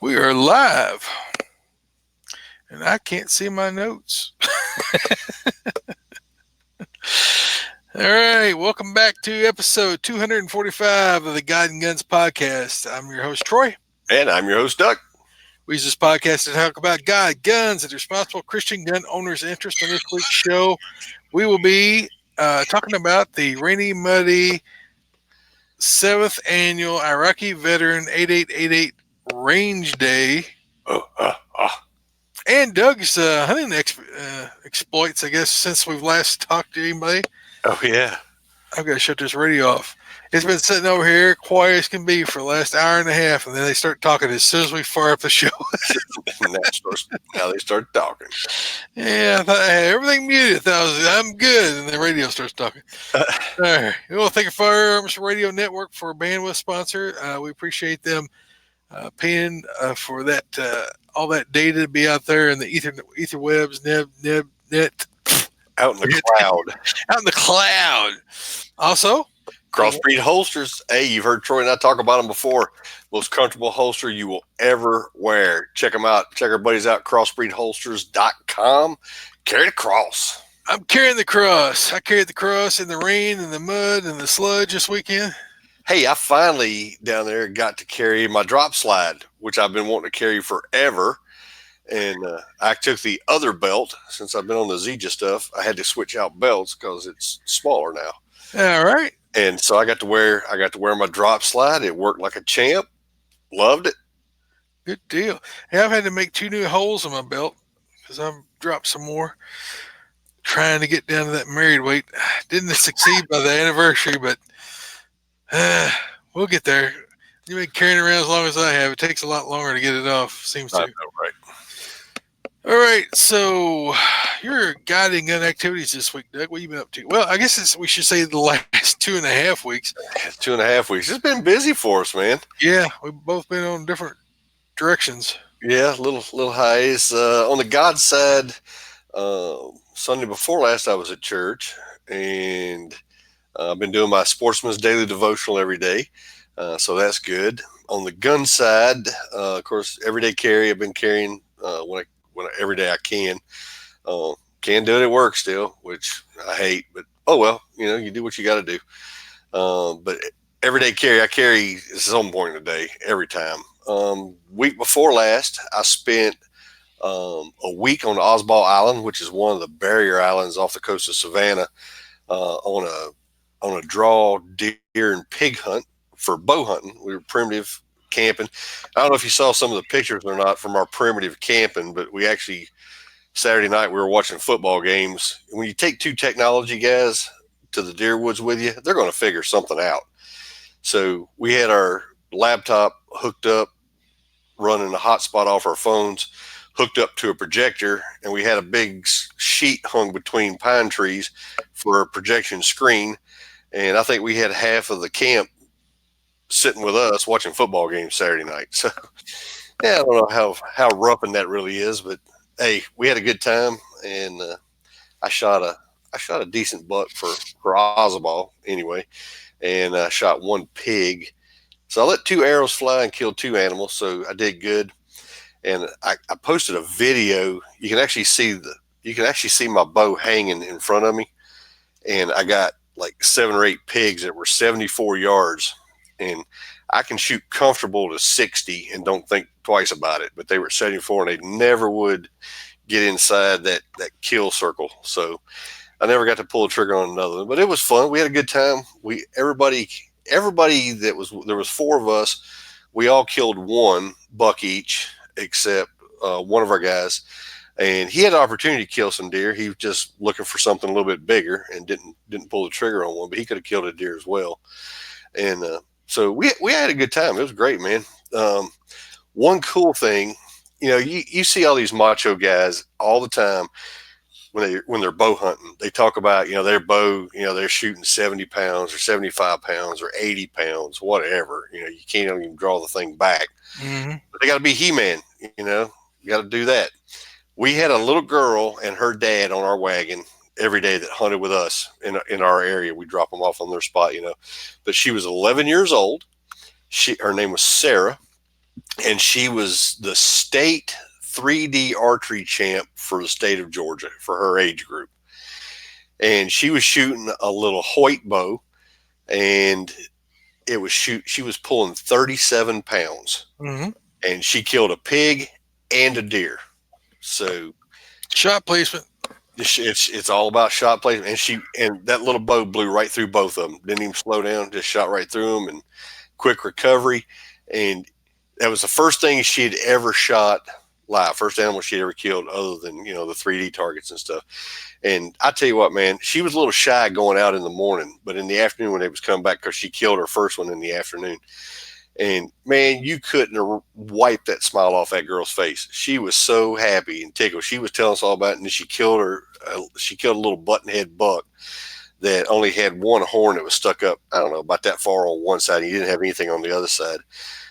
We are live, and I can't see my notes. All right, welcome back to episode 245 of the God and Guns podcast. I'm your host, Troy. And I'm your host, Doug. We use this podcast to talk about God, guns, and responsible Christian gun owners' interest. On this week's show, we will be talking about the rainy, muddy 7th annual Iraqi Veteran 8888 Range Day. And Doug's hunting exploits, I guess, since we've last talked to anybody. Oh, yeah. I've got to shut this radio off. It's been sitting over here quiet as can be for the last hour and a half, and then they start talking as soon as we fire up the show. Now they start talking. Yeah, I thought, hey, everything muted. I'm good, and the radio starts talking. All right. We want to thank Firearms Radio Network for a bandwidth sponsor. We appreciate them paying for that all that data to be out there in the etherwebs, net. Out in the cloud. Out in the cloud. Also, Crossbreed holsters. Hey, you've heard Troy and I talk about them before. Most comfortable holster you will ever wear. Check them out. Check our buddies out, crossbreedholsters.com. Carry the cross. I'm carrying the cross. I carried the cross in the rain and the mud and the sludge this weekend. Hey, I finally down there got to carry my drop slide, which I've been wanting to carry forever. And I took the other belt. Since I've been on the Zija stuff, I had to switch out belts because it's smaller now. All right. And so I got to wear my drop slide. It worked like a champ. Loved it. Good deal. Hey, I've had to make 2 new holes in my belt because I've dropped some more trying to get down to that married weight. Didn't succeed by the anniversary, but we'll get there. You've been carrying it around as long as I have. It takes a lot longer to get it off, seems to. I know, right? All right, so your guiding gun activities this week, Doug. What have you been up to? Well, I guess we should say the last 2.5 weeks. 2.5 weeks. It's been busy for us, man. Yeah, we've both been on different directions. Yeah, little highs. On the God side, Sunday before last, I was at church, and I've been doing my Sportsman's Daily Devotional every day, so that's good. On the gun side, of course, everyday carry. I've been carrying every day I can. Can't do it at work still, which I hate, but oh well, you do what you got to do. But everyday carry, I carry some point in the day every time. Week before last, I spent a week on Osbald Island, which is one of the barrier islands off the coast of Savannah, on a draw deer and pig hunt for bow hunting. We were primitive camping. I don't know if you saw some of the pictures or not from our primitive camping, but we actually, Saturday night, we were watching football games. When you take 2 technology guys to the deer woods with you, they're going to figure something out. So we had our laptop hooked up, running a hotspot off our phones, hooked up to a projector, and we had a big sheet hung between pine trees for a projection screen. And I think we had half of the camp sitting with us watching football games Saturday night. So yeah, I don't know how roughing that really is, but hey, we had a good time, and I shot a decent buck for Osbald anyway, and I shot 1 pig. So I let 2 arrows fly and killed 2 animals, so I did good. And I posted a video. You can actually see my bow hanging in front of me, and I got like 7 or 8 pigs that were 74 yards. And I can shoot comfortable to 60 and don't think twice about it. But they were 74, and they never would get inside that kill circle. So I never got to pull the trigger on another one. But it was fun. We had a good time. Everybody there was 4 of us. We all killed 1 buck each, except one of our guys. And he had an opportunity to kill some deer. He was just looking for something a little bit bigger and didn't pull the trigger on one. But he could have killed a deer as well. And so we had a good time. It was great, man. One cool thing, you see all these macho guys all the time when they're bow hunting. They talk about, their bow, they're shooting 70 pounds or 75 pounds or 80 pounds, whatever. You can't even draw the thing back. Mm-hmm. But they got to be He-Man, you got to do that. We had a little girl and her dad on our wagon every day that hunted with us in our area. We drop them off on their spot, but she was 11 years old. Her name was Sarah, and she was the state 3D archery champ for the state of Georgia for her age group. And she was shooting a little Hoyt bow, and she was pulling 37 pounds, Mm-hmm. and she killed a pig and a deer. So Shot placement. it's all about shot placement, and that little bow blew right through both of them. Didn't even slow down, just shot right through them, and quick recovery. And that was the first thing she had ever shot live, first animal she had ever killed, other than the 3D targets and stuff. And I tell you what, man, she was a little shy going out in the morning, but in the afternoon when they was coming back, because she killed her first one in the afternoon. And man, you couldn't wipe that smile off that girl's face. She was so happy and tickled. She was telling us all about it, and then she killed a little buttonhead buck that only had one horn that was stuck up, I don't know, about that far on one side. And he didn't have anything on the other side.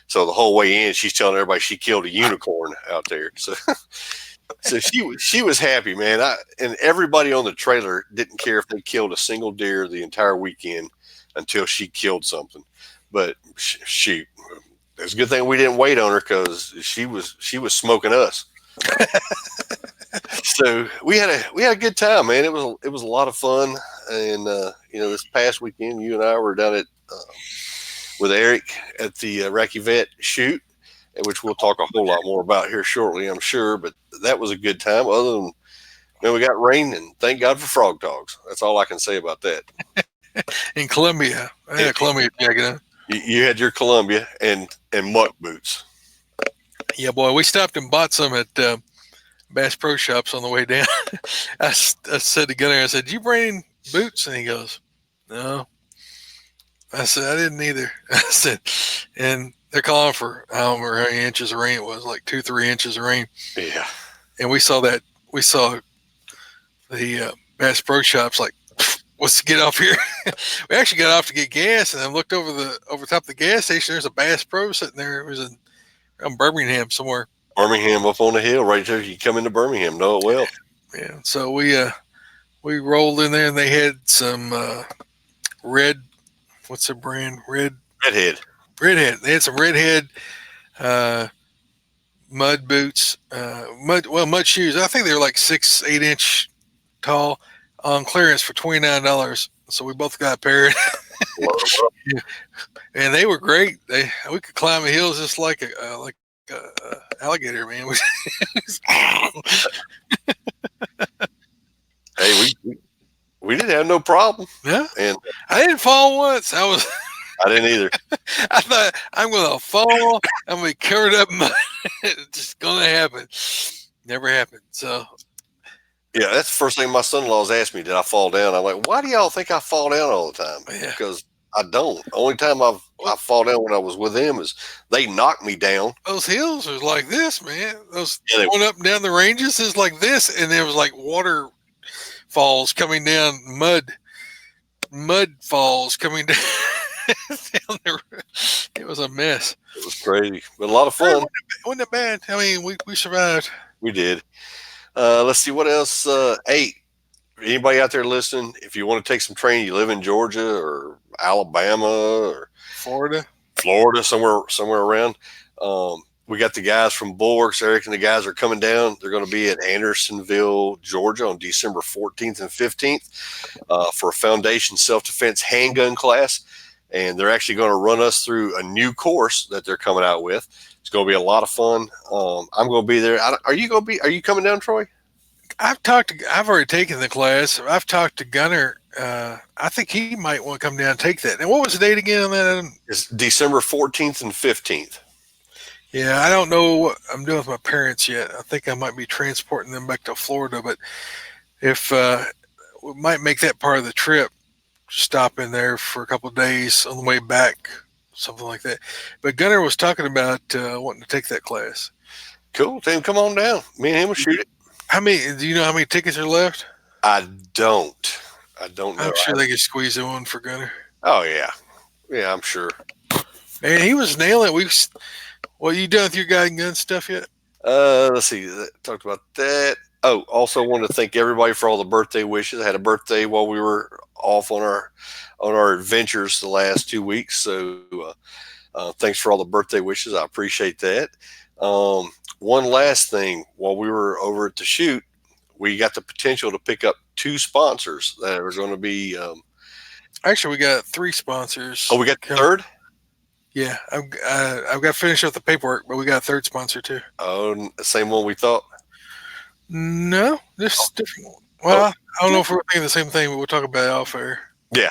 So the whole way in, she's telling everybody she killed a unicorn out there. So she was happy, man. And everybody on the trailer didn't care if they killed a single deer the entire weekend until she killed something. But it's a good thing we didn't wait on her, because she was smoking us. So we had a good time, man. It was a lot of fun. And this past weekend, you and I were down at with Eric at the Racky Vet shoot, which we'll talk a whole lot more about here shortly, I'm sure. But that was a good time. Other than, we got rain, and thank God for frog dogs. That's all I can say about that. In Columbia, I had a Columbia jacket on. You had your Columbia and muck boots. Yeah, boy, we stopped and bought some at Bass Pro Shops on the way down. I said to Gunner, I said, "Did you bring boots?" And he goes, "No." I said, "I didn't either." I said, and they're calling for, I don't remember how many inches of rain it was, like 2-3 inches of rain. Yeah. And we saw the Bass Pro Shops, like, let's get off here. We actually got off to get gas, and I looked over top of the gas station. There's a Bass Pro sitting there. It was in Birmingham somewhere. Birmingham, up on the hill right there. You come into Birmingham, know it well. Yeah. So we rolled in there, and they had some red. What's the brand? Redhead. They had some Redhead mud boots, mud shoes. I think they were like 6-8 inch tall, on clearance for $29. So we both got a pair. Yeah. And they were great. We could climb the hills just like a alligator, man. Hey, we didn't have no problem. Yeah, and I didn't fall once. I didn't either. I thought, I'm gonna fall. I'm gonna be covered up in mud. It's just gonna happen. Never happened. So yeah, that's the first thing my son-in-law's asked me. Did I fall down? I'm like, why do y'all think I fall down all the time? Yeah. Because I don't. The only time I fall down when I was with them is they knocked me down. Those hills are like this, man. Those going up and down the ranges is like this, and there was like waterfalls coming down, mud falls coming down. It was a mess. It was crazy, but a lot of fun. Wasn't it bad? I mean, we survived. We did. Let's see what else. Hey, anybody out there listening, if you want to take some training, you live in Georgia or Alabama or Florida, somewhere around. We got the guys from Bulwarks. Eric and the guys are coming down. They're going to be at Andersonville, Georgia on December 14th and 15th for a foundation self-defense handgun class. And they're actually going to run us through a new course that they're coming out with. It's going to be a lot of fun. I'm going to be there. Are you coming down, Troy? I've already taken the class. I've talked to Gunner. I think he might want to come down and take that. And what was the date again on that? It's December 14th and 15th. Yeah, I don't know what I'm doing with my parents yet. I think I might be transporting them back to Florida, but if we might make that part of the trip, stop in there for a couple of days on the way back, something like that. But Gunner was talking about wanting to take that class. Cool. Tell him come on down. Me and him will shoot it. Do you know how many tickets are left? I don't know. I'm sure they could squeeze in one for Gunner. Oh yeah. Yeah, I'm sure. Man, he was nailing it. Well, you done with your guide and gun stuff yet? Let's see. Talked about that. Oh, also wanted to thank everybody for all the birthday wishes. I had a birthday while we were off on our adventures the last 2 weeks. So Thanks for all the birthday wishes. I appreciate that. One last thing, while we were over at the shoot, we got the potential to pick up two sponsors that are going to be. Actually, we got 3 sponsors. Oh, we got the coming. third. Yeah, I've got to finish up the paperwork, but we got a 3rd sponsor too. Oh, same one we thought. No, this different. Oh, Well, I don't know if we're thinking the same thing, but we'll talk about it off air. yeah.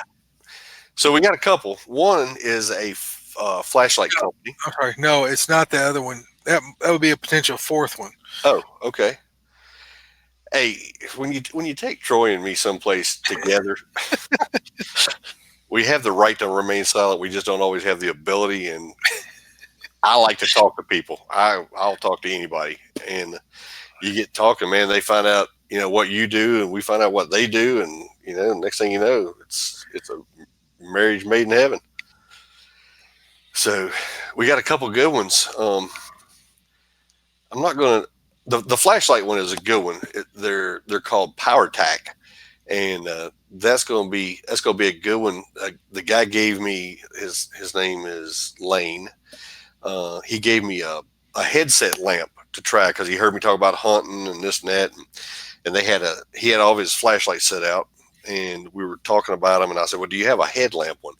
So we got a couple. One is a flashlight company. I'm sorry. No, it's not the other one. That would be a potential 4th one. Oh, okay. Hey, when you take Troy and me someplace together, we have the right to remain silent. We just don't always have the ability. And I like to talk to people. I'll talk to anybody. And you get talking, man. They find out, what you do, and we find out what they do, and next thing you know, it's a marriage made in heaven. So we got a couple good ones. I'm not going to. The flashlight one is a good one. They're called PowerTac, and that's going to be a good one. The guy gave me his name is Lane. He gave me a headset lamp to try because he heard me talk about hunting and this and that, and he had all of his flashlights set out, and we were talking about them, and I said, well, do you have a headlamp one?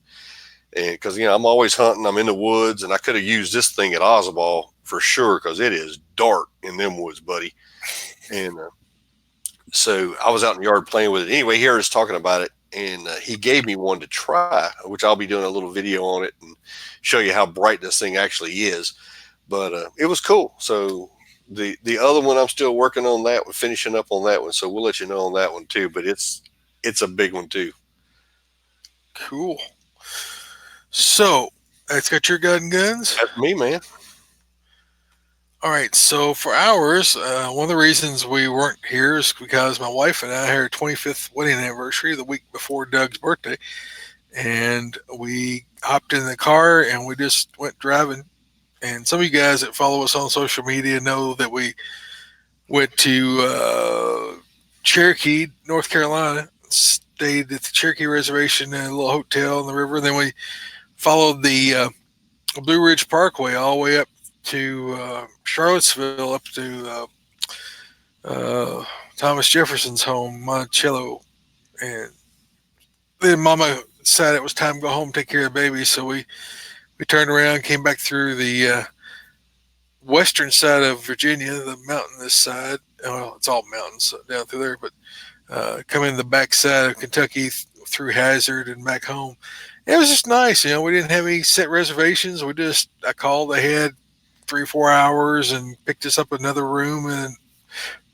And because I'm always hunting, I'm in the woods, and I could have used this thing at Oswald for sure because it is dark in them woods, buddy. And so I was out in the yard playing with it. Anyway, he heard us talking about it, and he gave me one to try, which I'll be doing a little video on it and show you how bright this thing actually is. But it was cool. So the other one, I'm still working on that one, finishing up on that one. So we'll let you know on that one too. But it's a big one too. Cool. So that's got your gun guns. That's me, man. All right. So for ours, one of the reasons we weren't here is because my wife and I had our 25th wedding anniversary the week before Doug's birthday, and we hopped in the car and we just went driving. And some of you guys that follow us on social media know that we went to Cherokee, North Carolina, stayed at the Cherokee Reservation in a little hotel on the river. And then we followed the Blue Ridge Parkway all the way up to Charlottesville, up to Thomas Jefferson's home, Monticello. And then Mama decided it was time to go home and take care of the baby. So we turned around, came back through the western side of Virginia, the mountainous side. Well, it's all mountains down through there, but come in the back side of Kentucky through Hazard and back home. It was just nice. We didn't have any set reservations. I called ahead 3 or 4 hours and picked us up another room in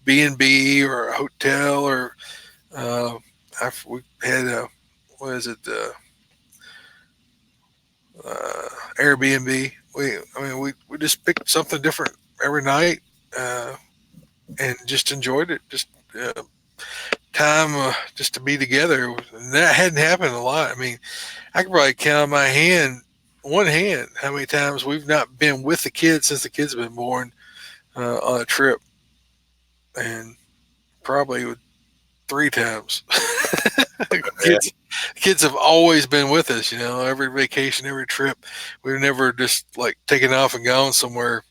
B&B or a hotel, or we had Airbnb. We just picked something different every night and just enjoyed it. Just time just to be together. And that hadn't happened a lot. I could probably count on one hand how many times we've not been with the kids since the kids have been born on a trip, and probably 3 times. Kids have always been with us, every vacation, every trip. We've never just taken off and gone somewhere.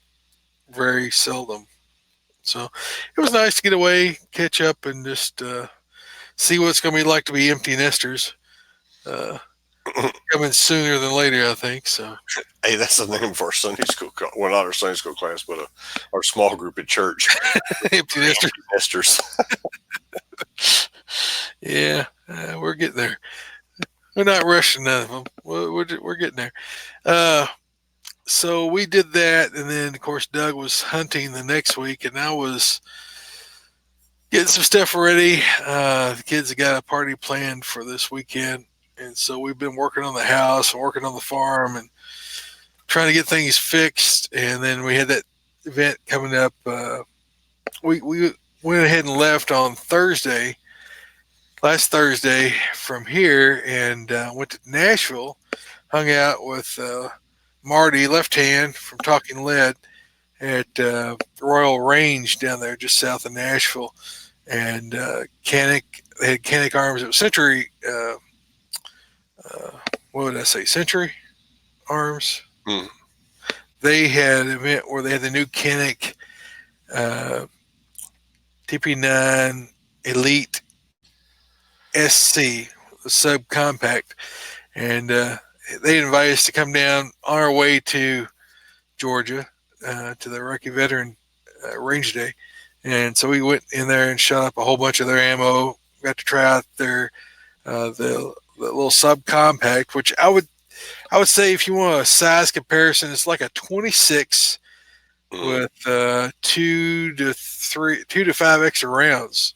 Very seldom. So it was nice to get away, catch up, and just see what it's going to be like to be empty nesters. Coming sooner than later, I think. So, hey, that's the name for our Sunday school. Well, not our Sunday school class, but our small group at church. Empty nesters. Yeah, we're getting there. We're not rushing none of them. We're getting there. So we did that, and then of course Doug was hunting the next week, and I was getting some stuff ready. The kids have got a party planned for this weekend, and so we've been working on the house and working on the farm and trying to get things fixed. And then we had that event coming up. We went ahead and left on last Thursday from here, and went to Nashville, hung out with Marty, left hand from Talking Lead, at Royal Range down there just south of Nashville. And they had Canic Arms. It was Century, what would I say? Century Arms. Hmm. They had an event where they had the new Kinnick uh, TP9 Elite SC subcompact, and they invited us to come down on our way to Georgia to the Rocky Veteran Range Day, and so we went in there and shot up a whole bunch of their ammo. Got to try out their the little subcompact, which I would say if you want a size comparison, it's like a 26 Hmm. with 2 to 5 extra rounds.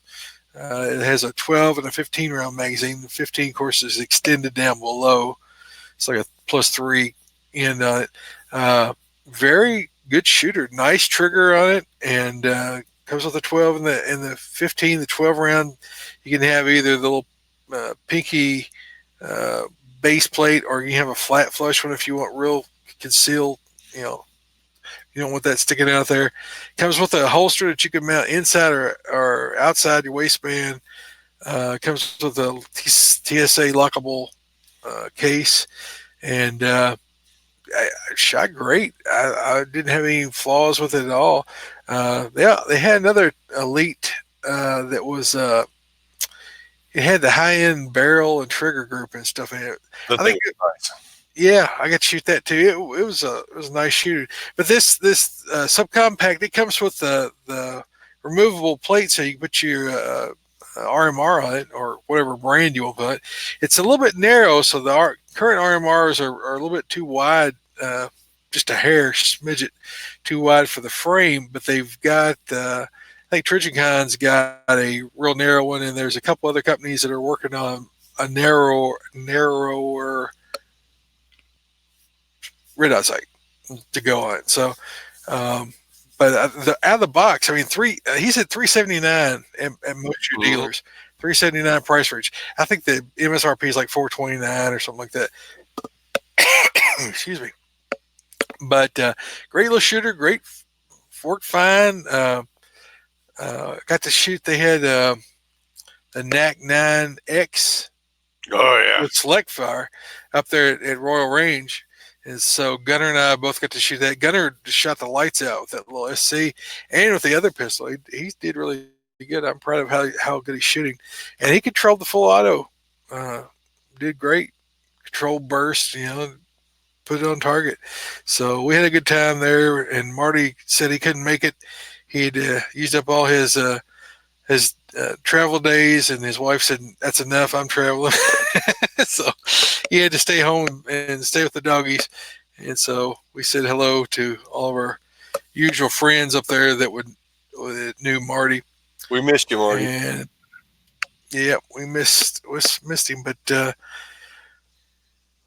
It has a 12 and a 15 round magazine. The 15 course is extended down below. It's like a +3 end on it. Very good shooter. Nice trigger on it, and comes with a 12 and the 15. The 12 round, you can have either the little pinky uh, base plate, or you can have a flat flush one if you want real concealed. You know, you don't want that sticking out there. Comes with a holster that you can mount inside or outside your waistband. Comes with a TSA lockable case, and I shot great. I didn't have any flaws with it at all. They had another Elite that was it had the high end barrel and trigger group and stuff in it. The I thing think is nice. yeah, I got to shoot that too. It was a nice shooter. But this subcompact, it comes with the removable plate, so you can put your RMR on it or whatever brand you want to put. It's a little bit narrow, so the current RMRs are a little bit too wide, just a hair smidget too wide for the frame. But they've got I think Trichicon's got a real narrow one, and there's a couple other companies that are working on a narrower red dot sight to go on. So, um, but out of the box, I mean, he said 379 at most your Mhm. dealers, 379 price range. I think the MSRP is like 429 or something like that. Excuse me. But great little shooter, great worked fine. Got to shoot. They had the NAC 9X Oh yeah. with select fire up there at Royal Range. And so Gunner and I both got to shoot that. Gunner just shot the lights out with that little SC and with the other pistol. He did really good. I'm proud of how good he's shooting. And he controlled the full auto. Uh, did great. Controlled burst, put it on target. So we had a good time there. And Marty said he couldn't make it. He'd used up all his travel days, and his wife said, "That's enough. I'm traveling." So he had to stay home and stay with the doggies. And so we said hello to all of our usual friends up there that knew Marty. We missed you, Marty. And yeah, we missed him. But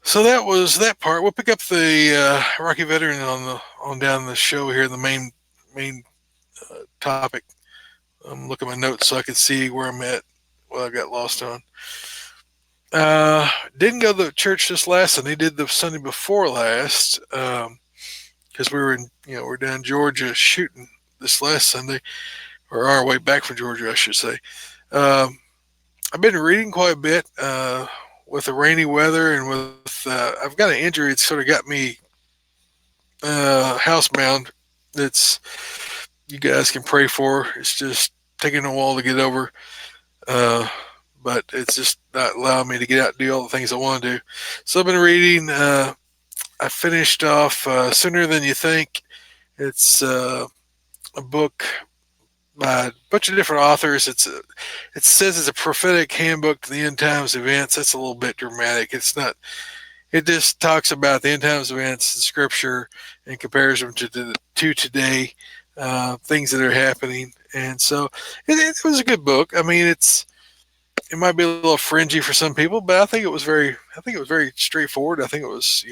so that was that part. We'll pick up the Rocky Veteran on down the show here. The main topic. I'm looking at my notes so I can see where I'm at. What I got lost on. Didn't go to the church this last Sunday. Did the Sunday before last because we were we're down in Georgia shooting this last Sunday, or our way back from Georgia, I should say. Um, I've been reading quite a bit with the rainy weather, and with I've got an injury that's sort of got me housebound. That's you guys can pray for. It's just taking a while to get over. Uh, but it's just not allowing me to get out and do all the things I want to do. So I've been reading. I finished off Sooner Than You Think. It's a book by a bunch of different authors. It says it's a prophetic handbook to the end times events. That's a little bit dramatic. It's not. It just talks about the end times events, the scripture, and compares them to today, things that are happening. And so it was a good book. I mean, it might be a little fringy for some people, but I think it was very straightforward. I think it was,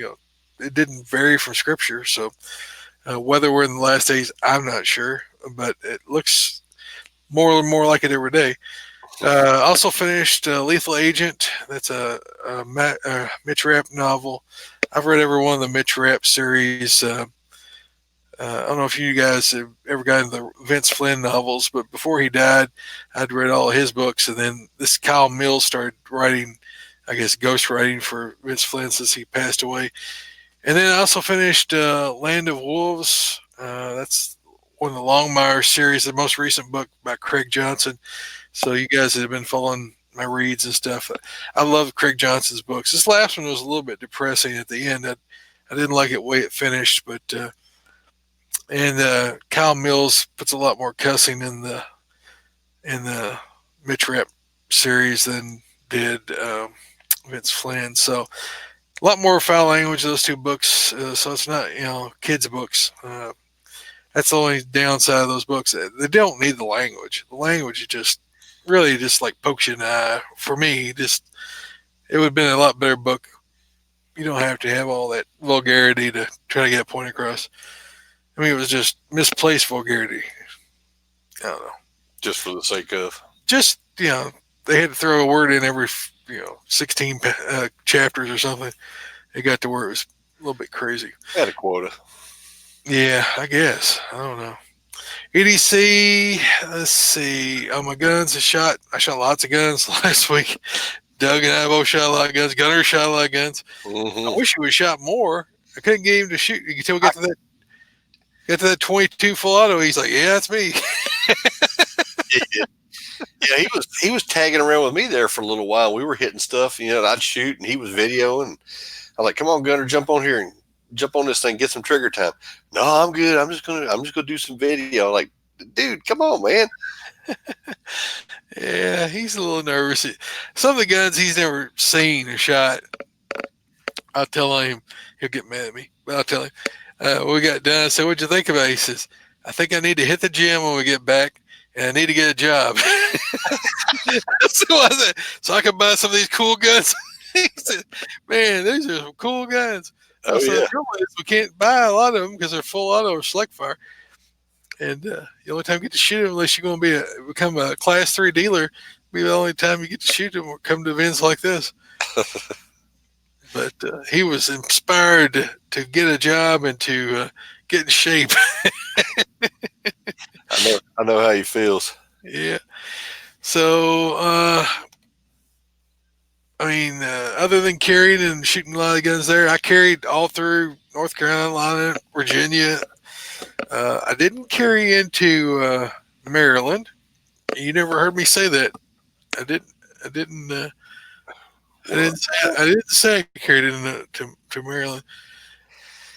it didn't vary from scripture. So whether we're in the last days, I'm not sure, but it looks more and more like it every day. Also finished Lethal Agent. That's a Mitch Rapp novel. I've read every one of the Mitch Rapp series. I don't know if you guys have ever gotten the Vince Flynn novels, but before he died, I'd read all of his books. And then this Kyle Mills started writing, I guess, ghost writing for Vince Flynn since he passed away. And then I also finished Land of Wolves. That's one of the Longmire series, the most recent book by Craig Johnson. So you guys that have been following my reads and stuff, I love Craig Johnson's books. This last one was a little bit depressing at the end. I didn't like it the way it finished, but Kyle Mills puts a lot more cussing in the Mitch Rep series than did Vince Flynn. So a lot more foul language those two books. So it's not kids books. That's the only downside of those books. They don't need the language. The language is just really just like pokes you in the eye. For me, just it would have been a lot better book. You don't have to have all that vulgarity to try to get a point across. I mean, it was just misplaced vulgarity. I don't know. Just for the sake of. Just they had to throw a word in every 16 chapters or something. It got to where it was a little bit crazy. Had a quota. Yeah, I guess. I don't know. EDC, let's see. On my guns, I shot lots of guns last week. Doug and I both shot a lot of guns. Gunner shot a lot of guns. Mm-hmm. I wish he would have shot more. I couldn't get him to shoot. You can tell we got to that 22 full auto. He's like, yeah, that's me. Yeah, he was tagging around with me there for a little while. We were hitting stuff, and I'd shoot, and he was videoing. I'm like, "Come on, Gunner, jump on here and jump on this thing, get some trigger time." No, I'm good. I'm just gonna do some video. I'm like, dude, come on, man. Yeah, he's a little nervous. Some of the guns he's never seen or shot, I'll tell him, he'll get mad at me, but I'll tell him. We got done. I said, what'd you think about it? He says, I think I need to hit the gym when we get back, and I need to get a job. So I can buy some of these cool guns. He said, man, these are some cool guns. Oh, said, yeah. the trouble is we can't buy a lot of them because they're full auto or select fire. And the only time you get to shoot them, unless you're going to become a class 3 dealer, be the only time you get to shoot them or come to events like this. But he was inspired to get a job and to get in shape. I know how he feels. Yeah. So, other than carrying and shooting a lot of guns there, I carried all through North Carolina, Virginia. I didn't carry into Maryland. You never heard me say that. I didn't say I carried it to Maryland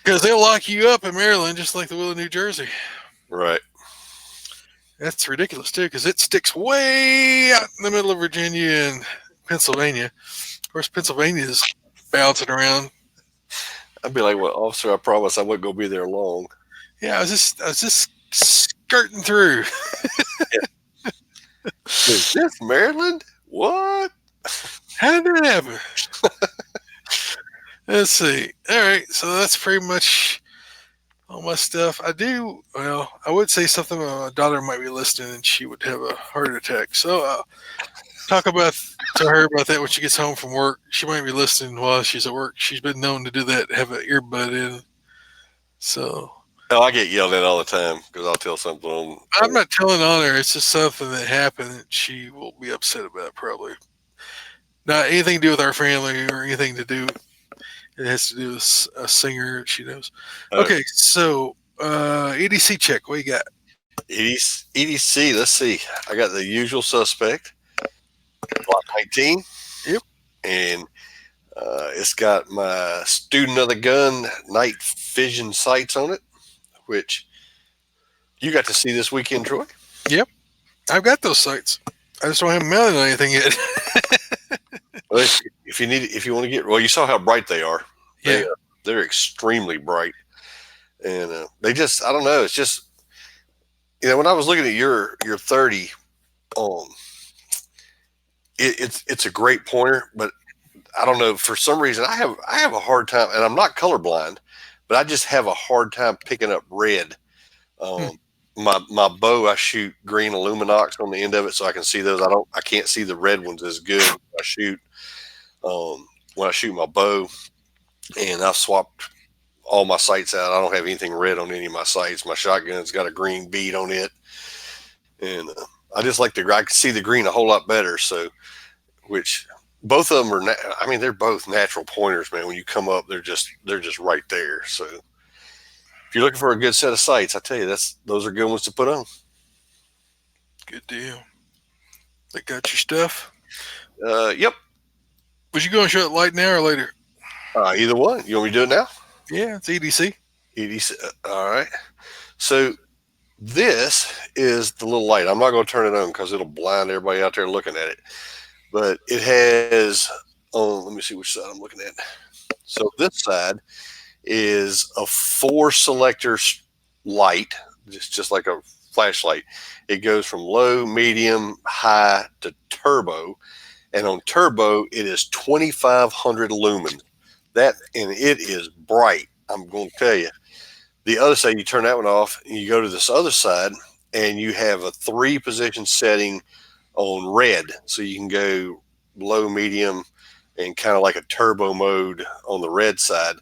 because they'll lock you up in Maryland just like they will in New Jersey. Right. That's ridiculous too because it sticks way out in the middle of Virginia and Pennsylvania. Of course, Pennsylvania is bouncing around. I'd be like, well, officer, I promise I wasn't going to be there long. Yeah, I was just skirting through. Is this Maryland? What? How did that happen? Let's see. All right, so that's pretty much all my stuff. I would say something about my daughter might be listening and she would have a heart attack. So talk to her about that when she gets home from work. She might be listening while she's at work. She's been known to do that, have an earbud in. So. Oh, I get yelled at all the time because I'll tell something. I'm not telling on her. It's just something that happened that she will be upset about probably. Not anything to do with our family or anything to do. It has to do with a singer she knows. Okay, so EDC check. What you got? EDC, let's see. I got the usual suspect, Block 19. Yep. And it's got my student of the gun night vision sights on it, which you got to see this weekend, Troy. Yep. I've got those sights. I just don't have mounted on anything yet. Well, if you want to get, well, you saw how bright they are. Yeah. They're extremely bright. And they just, I don't know. It's just, when I was looking at your 30, it's a great pointer, but I don't know, for some reason I have a hard time, and I'm not colorblind, but I just have a hard time picking up red. My bow, I shoot green Illuminox on the end of it so I can see those. I can't see the red ones as good when I shoot my bow, and I've swapped all my sights out. I don't have anything red on any of my sights. My shotgun's got a green bead on it, and I just like I can see the green a whole lot better. So, which both of them are. I mean, they're both natural pointers, man. When you come up, they're just right there. So if you're looking for a good set of sights, I tell you, those are good ones to put on. Good deal. They got your stuff. Yep. Was you going to show it light now or later? Either one. You want me to do it now? Yeah, it's EDC. EDC. All right. So this is the little light. I'm not going to turn it on because it'll blind everybody out there looking at it. But it has. Oh, let me see which side I'm looking at. So this side is a 4-selector light, just like a flashlight. It goes from low, medium, high to turbo, and on turbo it is 2,500 lumens. And it is bright. I'm going to tell you. The other side, you turn that one off, and you go to this other side, and you have a 3-position setting on red, so you can go low, medium, and kind of like a turbo mode on the red side.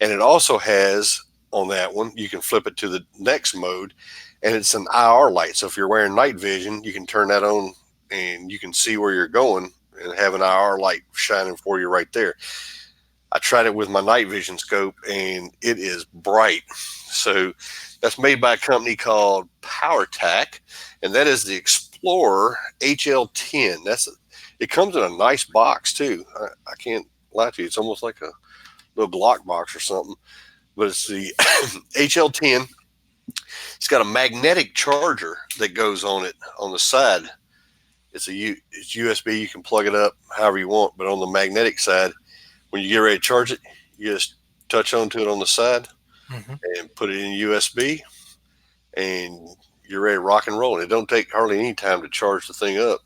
And it also has on that one, you can flip it to the next mode, and it's an IR light. So if you're wearing night vision, you can turn that on and you can see where you're going and have an IR light shining for you right there. I tried it with my night vision scope, and it is bright. So that's made by a company called PowerTac, and that is the Explorer HL10. It comes in a nice box too. I can't lie to you; it's almost like a little Glock box or something. But it's the HL10. It's got a magnetic charger that goes on it on the side. It's USB. You can plug it up however you want. But on the magnetic side, when you get ready to charge it, you just touch onto it on the side and put it in USB, and you're ready to rock and roll. And it don't take hardly any time to charge the thing up.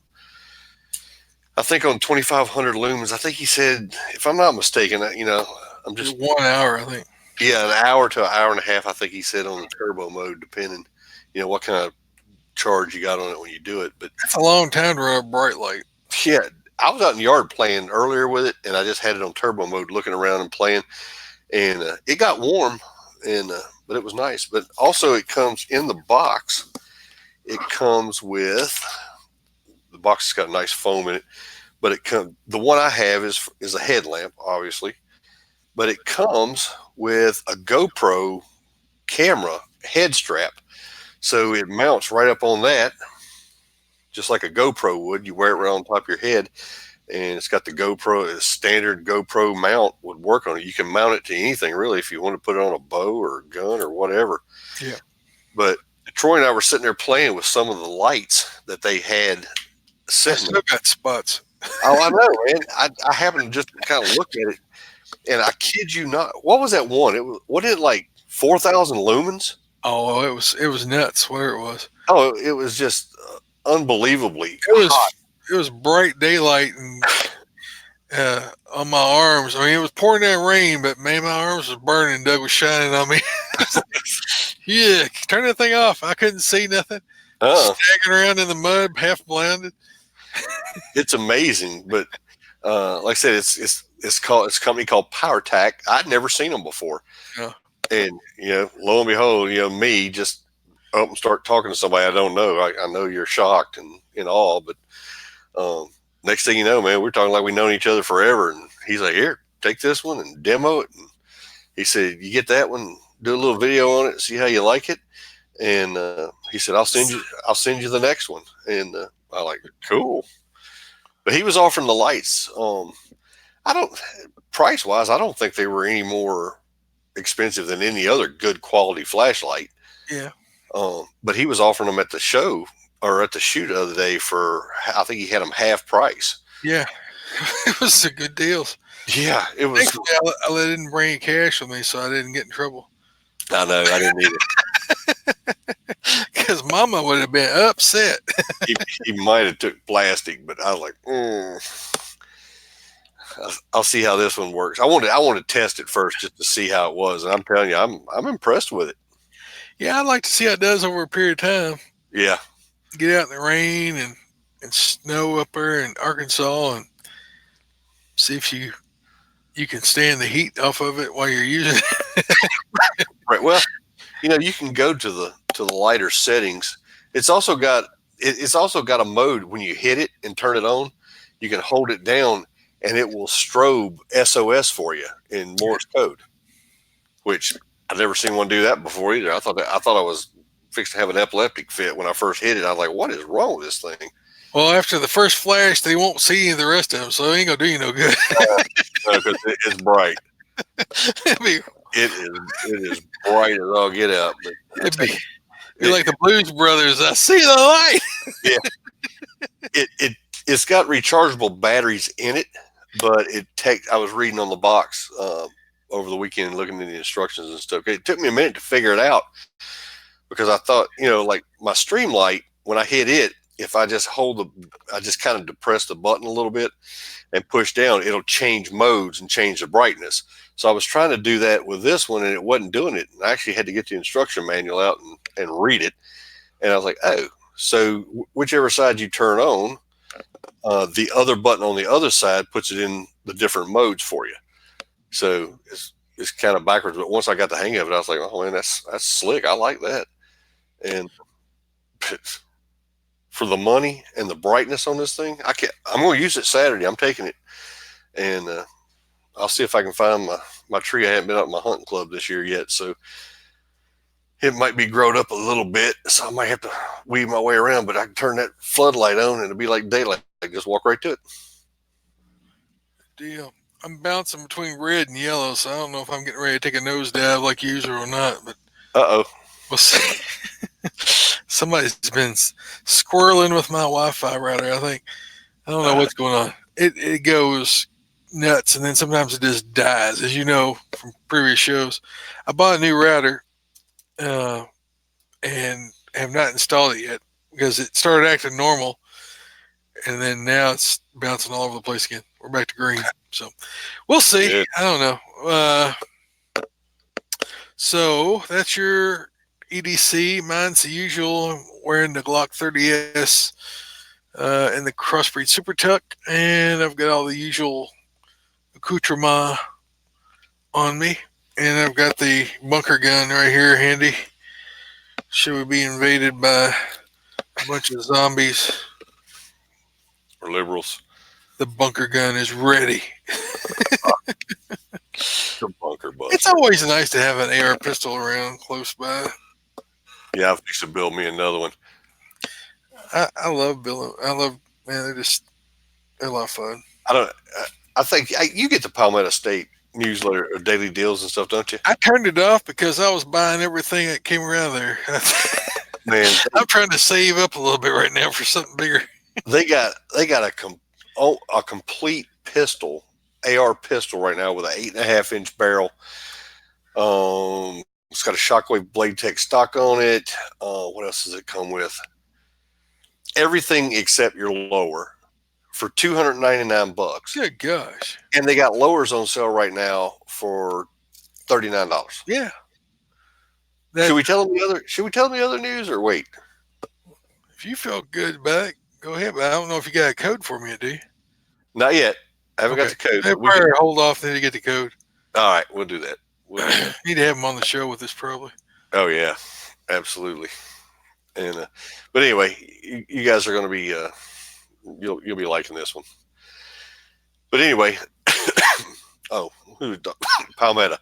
I think on 2,500 lumens, I think he said, if I'm not mistaken, I'm just 1 hour, I think. Yeah, an hour to an hour and a half, I think he said, on the turbo mode, depending, what kind of charge you got on it when you do it. But that's a long time to run a bright light. Yeah, I was out in the yard playing earlier with it, and I just had it on turbo mode, looking around and playing, and it got warm, but it was nice. But also, it comes in the box. It comes with the box has got a nice foam in it, but the one I have is a headlamp, obviously, but it comes with a GoPro camera head strap, so it mounts right up on that, just like a GoPro would. You wear it right on top of your head, and it's got the GoPro, a standard GoPro mount would work on it. You can mount it to anything, really, if you want to put it on a bow or a gun or whatever. Yeah. But Troy and I were sitting there playing with some of the lights that they had sitting. I still got spots. Oh, I know, man. I happened to just kind of look at it, and I kid you not, what was that one? What did it, like 4,000 lumens? Oh, it was nuts. Whatever it was. Oh, it was just unbelievably hot. It was bright daylight and on my arms. I mean, it was pouring down rain, but man, my arms was burning. Doug was shining on me. Yeah, turn that thing off. I couldn't see nothing. Staggering around in the mud, half blinded. It's amazing, but like I said, it's a company called PowerTac. I'd never seen them before, and lo and behold, me just up and start talking to somebody I don't know. I know you're shocked and in awe, but next thing you know, man, we're talking like we've known each other forever. And he's like, "Here, take this one and demo it." And he said, "You get that one, do a little video on it, see how you like it." And he said, I'll send you the next one." And I like, cool. But he was offering the lights. Price wise, I don't think they were any more expensive than any other good quality flashlight. Yeah. But he was offering them at the show or at the shoot the other day for, I think he had them half price. Yeah. It was a good deals. Yeah, it was. Thankfully, I didn't bring cash with me, so I didn't get in trouble. I know, I didn't either. Because Mama would have been upset. he might have took plastic, but I was like, I'll see how this one works. I want to test it first just to see how it was, and I'm telling you, I'm impressed with it. Yeah, I'd like to see how it does over a period of time. Yeah, get out in the rain and snow up there in Arkansas and see if you can stand the heat off of it while you're using it. Right. Well, you can go to the lighter settings. It's also got a mode when you hit it and turn it on, you can hold it down and it will strobe SOS for you in Morse code, which I've never seen one do that before either. I thought I was fixed to have an epileptic fit when I first hit it. I was like, what is wrong with this thing? Well, after the first flash, they won't see any of the rest of them, so it ain't gonna do you no good. Because it's bright. It'd It is bright as all get out. But be like the Blues Brothers. I see the light. Yeah. It's got rechargeable batteries in it, but I was reading on the box over the weekend and looking at the instructions and stuff. It took me a minute to figure it out because I thought, like my stream light, when I hit it, if I just I just kind of depress the button a little bit and push down, it'll change modes and change the brightness. So I was trying to do that with this one and it wasn't doing it. And I actually had to get the instruction manual out and read it. And I was like, oh, so whichever side you turn on, the other button on the other side puts it in the different modes for you. So it's kind of backwards. But once I got the hang of it, I was like, oh man, that's slick. I like that. And for the money and the brightness on this thing, I'm going to use it Saturday. I'm taking it, and I'll see if I can find my tree. I haven't been out in my hunting club this year yet, so it might be growed up a little bit. So I might have to weave my way around, but I can turn that floodlight on, and it'll be like daylight. I just walk right to it. Deal. I'm bouncing between red and yellow, so I don't know if I'm getting ready to take a nosedive like usual or not. But we'll see. Somebody's been squirreling with my Wi-Fi router. I don't know what's going on. It goes nuts, and then sometimes it just dies, as you know from previous shows. I bought a new router and have not installed it yet because it started acting normal, and then now it's bouncing all over the place again. We're back to green, so we'll see. Yeah. I don't know. So that's your EDC. Mine's the usual. I'm wearing the Glock 30S and the Crossbreed Super Tuck, and I've got all the usual accoutrement on me, and I've got the bunker gun right here handy. Should we be invaded by a bunch of zombies or liberals? The bunker gun is ready. The bunker buster. It's always nice to have an AR pistol around close by. Yeah, I think to build me another one. I love building. Man, they're a lot of fun. I think you get the Palmetto State newsletter or daily deals and stuff, don't you? I turned it off because I was buying everything that came around there. Man, I'm trying to save up a little bit right now for something bigger. They got a complete pistol, AR pistol right now with an 8.5-inch barrel. It's got a Shockwave Blade Tech stock on it. What else does it come with? Everything except your lower for $299. Good gosh! And they got lowers on sale right now for $39. Yeah. Should we tell them the other news or wait? If you feel good about it, go ahead. But I don't know if you got a code for me, do you? Not yet. I haven't got the code. We can hold off until you get the code. All right, we'll do that. Need to have him on the show with us, probably. Oh yeah, absolutely. And but anyway, you guys are going to be you'll be liking this one. But anyway, Palmetto.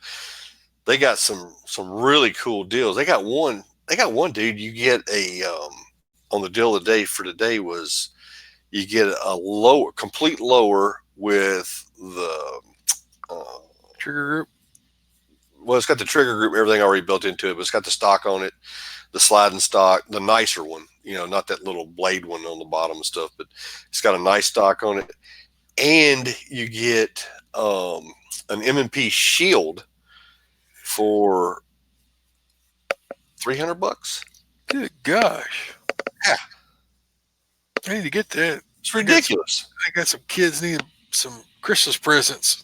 They got some really cool deals. They got one dude. You get a on the deal of the day for today was you get a complete lower with the trigger group. Well, it's got the trigger group, everything already built into it, but it's got the stock on it, the sliding stock, the nicer one, not that little blade one on the bottom and stuff, but it's got a nice stock on it. And you get an M&P shield for $300. Good gosh. Yeah. I need to get that. It's ridiculous. I got some kids need some Christmas presents.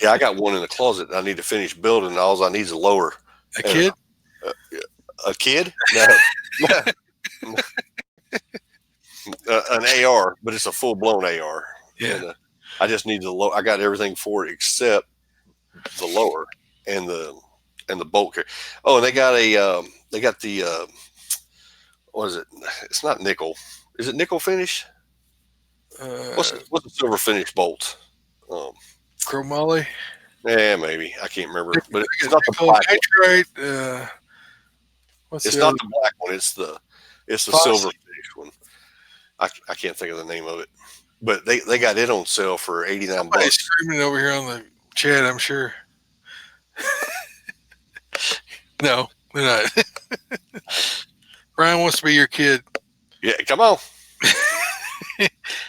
Yeah, I got one in the closet. I need to finish building. All I need is a lower. A kid? A kid? No. An AR, but it's a full-blown AR. Yeah. And, I just need the low. I got everything for it except the lower and the bolt carrier. Oh, and they got the what is it? It's not nickel. Is it nickel finish? What's the silver finish bolt? Um, Chromoly. yeah, maybe I can't remember, but it's not the Nickel black one. nitrite. What's It's the not other? the black one. It's the silver Phosphate. finish one. I can't think of the name of it, but they got it on sale for $89. Somebody's screaming over here on the chat, I'm sure. No, they're not. Brian wants to be your kid. Yeah, come on.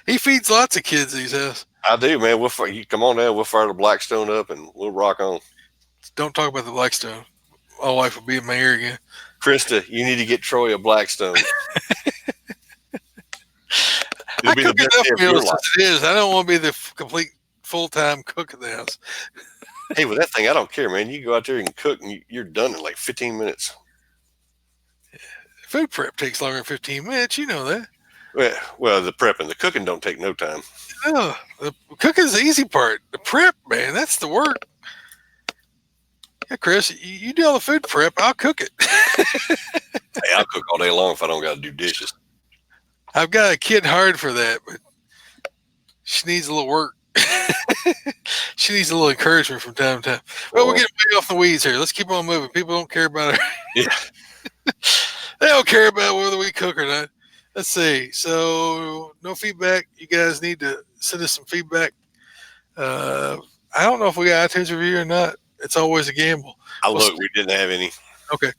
He feeds lots of kids these days. I do, man. You come on down. We'll fire the Blackstone up and we'll rock on. Don't talk about the Blackstone. My wife will be in my ear again. Krista, you need to get Troy a Blackstone. It'll be the best day of your meals life. as it is. I don't want to be the complete full-time cook in the house. Hey, with that thing, I don't care, man. You go out there and cook, and you're done in like 15 minutes. Food prep takes longer than 15 minutes. You know that. Well, the prep and the cooking don't take no time. No, the cooking's the easy part. The prep, man, that's the work. Yeah, Chris, you do all the food prep. I'll cook it. Hey, I'll cook all day long if I don't got to do dishes. I've got a kid hired for that, but she needs a little work. She needs a little encouragement from time to time. Well, we're getting way off the weeds here. Let's keep on moving. People don't care about it. Yeah. They don't care about whether we cook or not. Let's see. So, no feedback. You guys need to send us some feedback. I don't know if we got iTunes review or not. It's always a gamble. We didn't have any. Okay.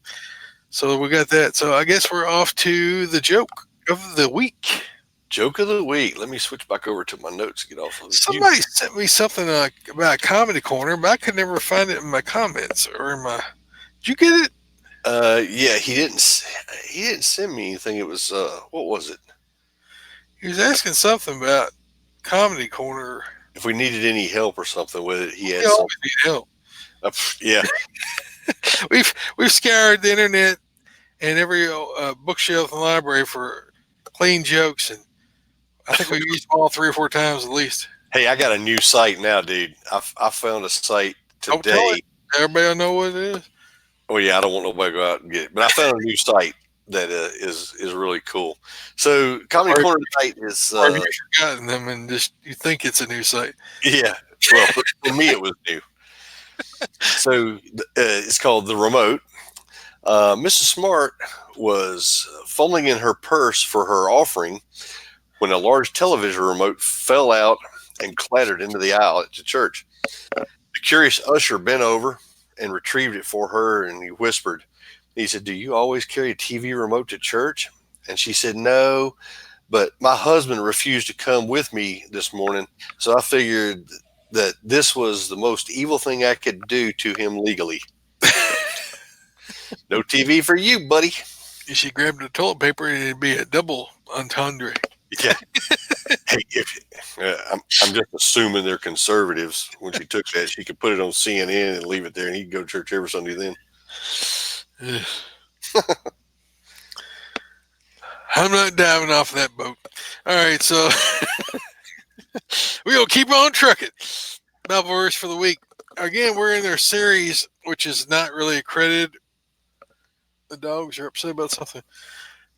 So, we got that. So, I guess we're off to the joke of the week. Joke of the week. Let me switch back over to my notes to get off of Somebody sent me something about a comedy corner, but I could never find it in my comments or in my. Did you get it? Yeah, he didn't send me anything. It was what was it? He was asking something about comedy corner. If we needed any help or something with it, he had We always need help. Yeah. We've scoured the internet and every bookshelf in the library for clean jokes, and I think we've used them all 3 or 4 times at least. Hey, I got a new site now, dude. I found a site today. Everybody will know what it is. Oh yeah, I don't want nobody to go out and get it, but I found a new site that is really cool. So Comedy Corner site is. Or have you forgotten them and just you think it's a new site? Yeah, well, for me it was new. So it's called The Remote. Mrs. Smart was fumbling in her purse for her offering when a large television remote fell out and clattered into the aisle at the church. The curious usher bent over and retrieved it for her, and he whispered, he said, "Do you always carry a TV remote to church?" And she said, "No, but my husband refused to come with me this morning, so I figured that this was the most evil thing I could do to him legally." No TV for you, buddy. You should grab the toilet paper and it'd be a double entendre. Yeah. Hey, I'm just assuming they're conservatives. When she took that, she could put it on CNN and leave it there, and he'd go to church every Sunday then. I'm not diving off that boat. All right, so we'll keep on trucking. Bible verse for the week. Again, we're in their series, which is not really accredited. The dogs are upset about something,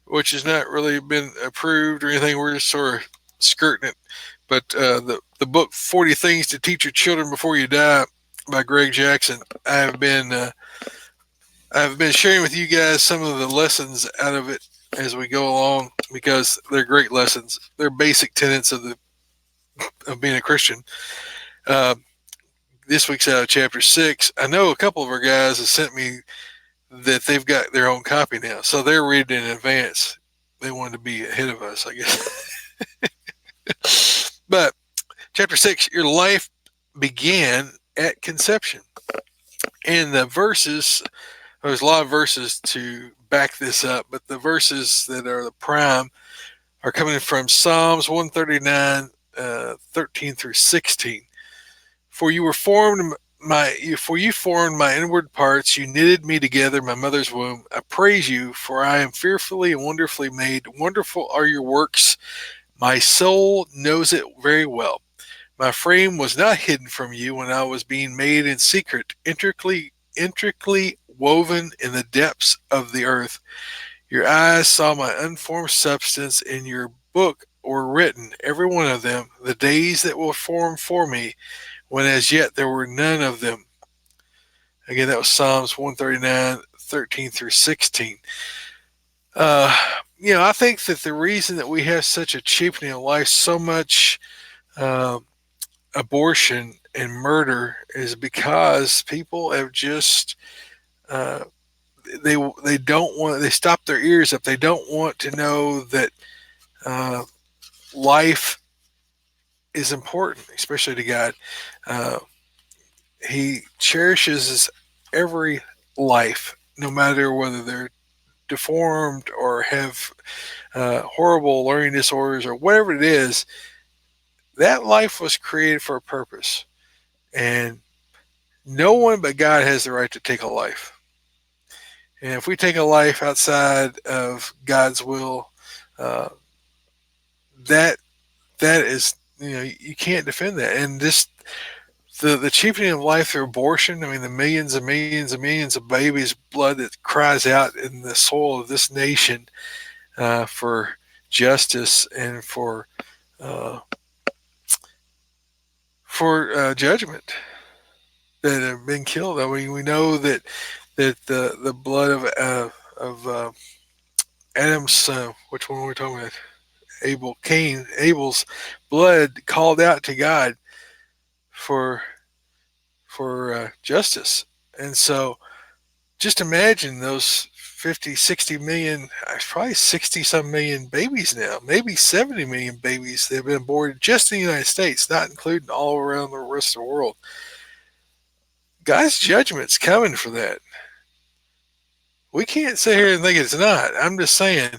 which has not really been approved or anything. We're just sort of skirting it. But the book 40 Things to Teach Your Children Before You Die by Greg Jackson, I've been sharing with you guys some of the lessons out of it as we go along because they're great lessons. They're basic tenets of being a Christian. This week's out of chapter 6. I know a couple of our guys have sent me that they've got their own copy now, so they're reading in advance. They wanted to be ahead of us, I guess. But chapter 6, your life began at conception. And the verses, there's a lot of verses to back this up, but the verses that are the prime are coming from Psalms 139, 13 through 16. For you formed my inward parts, you knitted me together in my mother's womb. I praise you, for I am fearfully and wonderfully made. Wonderful are your works. My soul knows it very well. My frame was not hidden from you when I was being made in secret, intricately woven in the depths of the earth. Your eyes saw my unformed substance. In your book were written, every one of them, the days that were formed for me, when as yet there were none of them. Again, that was Psalms 139, 13 through 16. Uh, I think that the reason that we have such a cheapening of life, so much uh, abortion and murder, is because people have just uh, they don't want, they stop their ears up. They don't want to know that uh, life is important, especially to God. Uh, he cherishes every life, no matter whether they're deformed or have horrible learning disorders or whatever it is. That life was created for a purpose, and no one but God has the right to take a life. And if we take a life outside of God's will, uh, that that is, you can't defend that. And this, the cheapening of life through abortion. I mean, the millions and millions and millions of babies' blood that cries out in the soil of this nation for justice and uh, for judgment, that have been killed. I mean, we know that the blood of Adam's, which one were we talking about? Abel's blood called out to God for justice. And so just imagine those 50, 60 million, probably 60 some million babies now, maybe 70 million babies that have been aborted just in the United States, not including all around the rest of the world. God's judgment's coming for that. We can't sit here and think it's not. I'm just saying,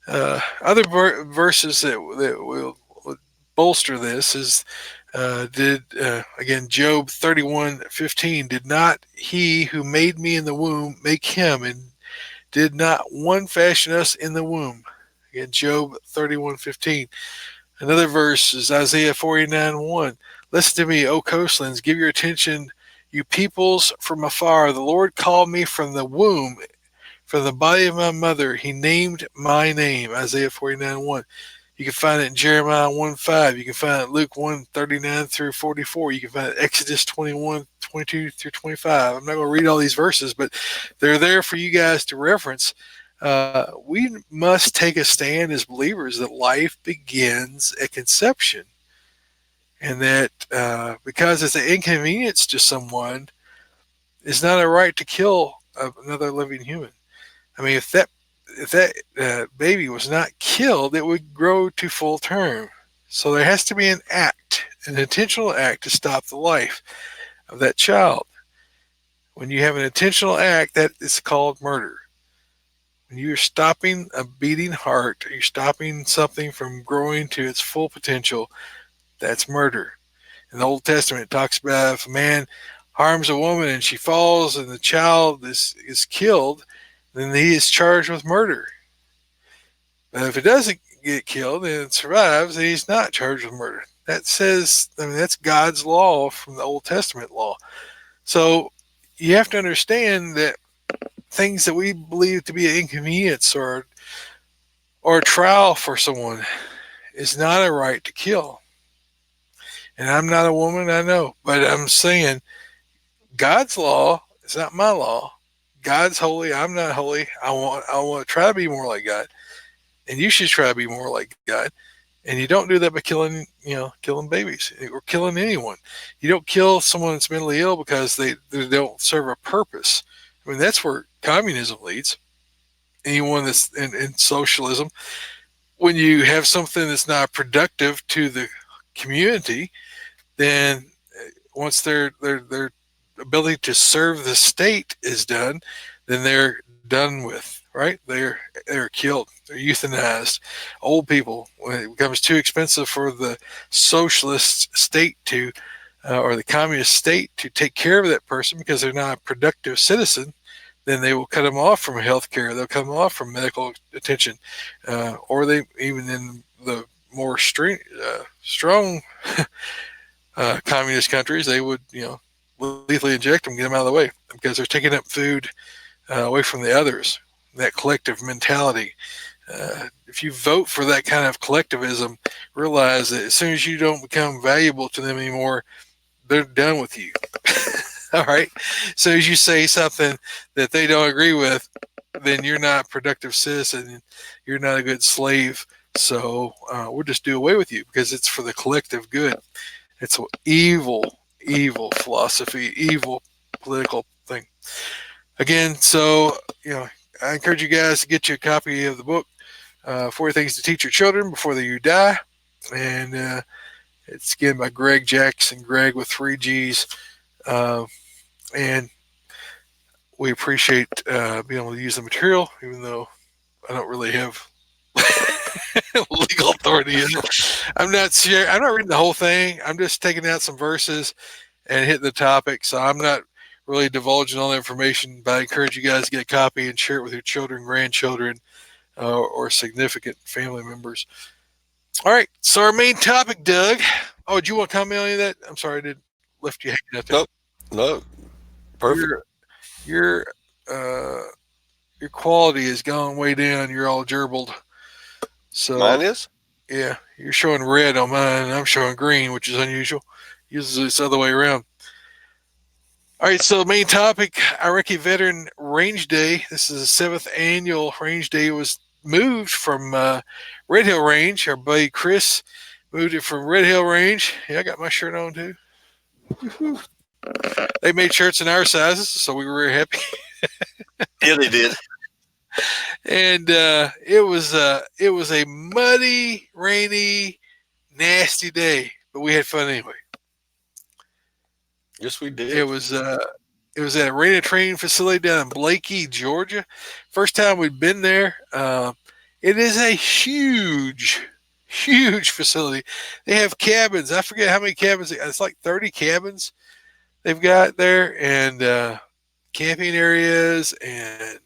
other verses that will bolster this is, again, Job 31:15, did not he who made me in the womb make him, and did not one fashion us in the womb? Again, Job 31:15. Another verse is Isaiah 49:1. Listen to me, O coastlands, give your attention, you peoples from afar. The Lord called me from the womb, from the body of my mother. He named my name. Isaiah 49:1. You can find it in Jeremiah 1:5. You can find it in Luke 1:39 through 44. You can find it in Exodus 21:22 through 25. I'm not going to read all these verses, but they're there for you guys to reference. We must take a stand as believers that life begins at conception, and that because it's an inconvenience to someone, it's not a right to kill another living human. I mean, if that baby was not killed, it would grow to full term. So there has to be an act, an intentional act to stop the life of that child. When you have an intentional act, that is called murder. When you're stopping a beating heart, you're stopping something from growing to its full potential, that's murder. In the Old Testament, it talks about if a man harms a woman and she falls and the child is killed, then he is charged with murder. But if it doesn't get killed and it survives, then he's not charged with murder. That says, I mean, that's God's law from the Old Testament law. So you have to understand that things that we believe to be an inconvenience or a trial for someone is not a right to kill. And I'm not a woman, I know, but I'm saying God's law is not my law. God's holy, I'm not holy. I want to try to be more like God. And you should try to be more like God. And you don't do that by killing babies or killing anyone. You don't kill someone that's mentally ill because they don't serve a purpose. I mean, that's where communism leads. Anyone that's in socialism, when you have something that's not productive to the community, then once their ability to serve the state is done, then they're done with, right? They're killed. They're euthanized. Old people, when it becomes too expensive for the socialist state to, or the communist state to take care of that person because they're not a productive citizen, then they will cut them off from health care. They'll cut them off from medical attention, or they, even in the more strong communist countries, they would, lethally inject them, get them out of the way because they're taking up food away from the others. That collective mentality. if you vote for that kind of collectivism, realize that as soon as you don't become valuable to them anymore, they're done with you. All right. So as you say something that they don't agree with, then you're not a productive citizen. You're not a good slave. So we'll just do away with you because it's for the collective good. It's an evil philosophy, evil political thing. Again, so I encourage you guys to get you a copy of the book, 40 Things to Teach Your Children Before You Die. And it's again by Greg Jackson, Greg with 3 Gs. And we appreciate being able to use the material, even though I don't really have legal authority in it. I'm not reading the whole thing. I'm just taking out some verses and hitting the topic. So I'm not really divulging all the information, but I encourage you guys to get a copy and share it with your children, grandchildren, or significant family members. All right. So our main topic, Doug. Oh, do you want to comment on any of that? I'm sorry, I did left you hanging out there. Nope. No. Perfect. Your quality has gone way down. You're all gerbled. So mine is? Yeah, you're showing red on mine, and I'm showing green, which is unusual. Usually it's the other way around. All right, so the main topic, Iraqi Veteran Range Day. This is the 7th annual Range Day. It was moved from Red Hill Range. Our buddy Chris moved it from Red Hill Range. Yeah, I got my shirt on too. Woo-hoo. They made shirts in our sizes, so we were very happy. Yeah, they did. And it was a muddy, rainy, nasty day, but we had fun anyway. Yes, we did. It was at a rated training facility down in Blakey, Georgia. First time we'd been there. It is a huge facility. They have cabins. I forget how many cabins. It's like 30 cabins they've got there, and camping areas, and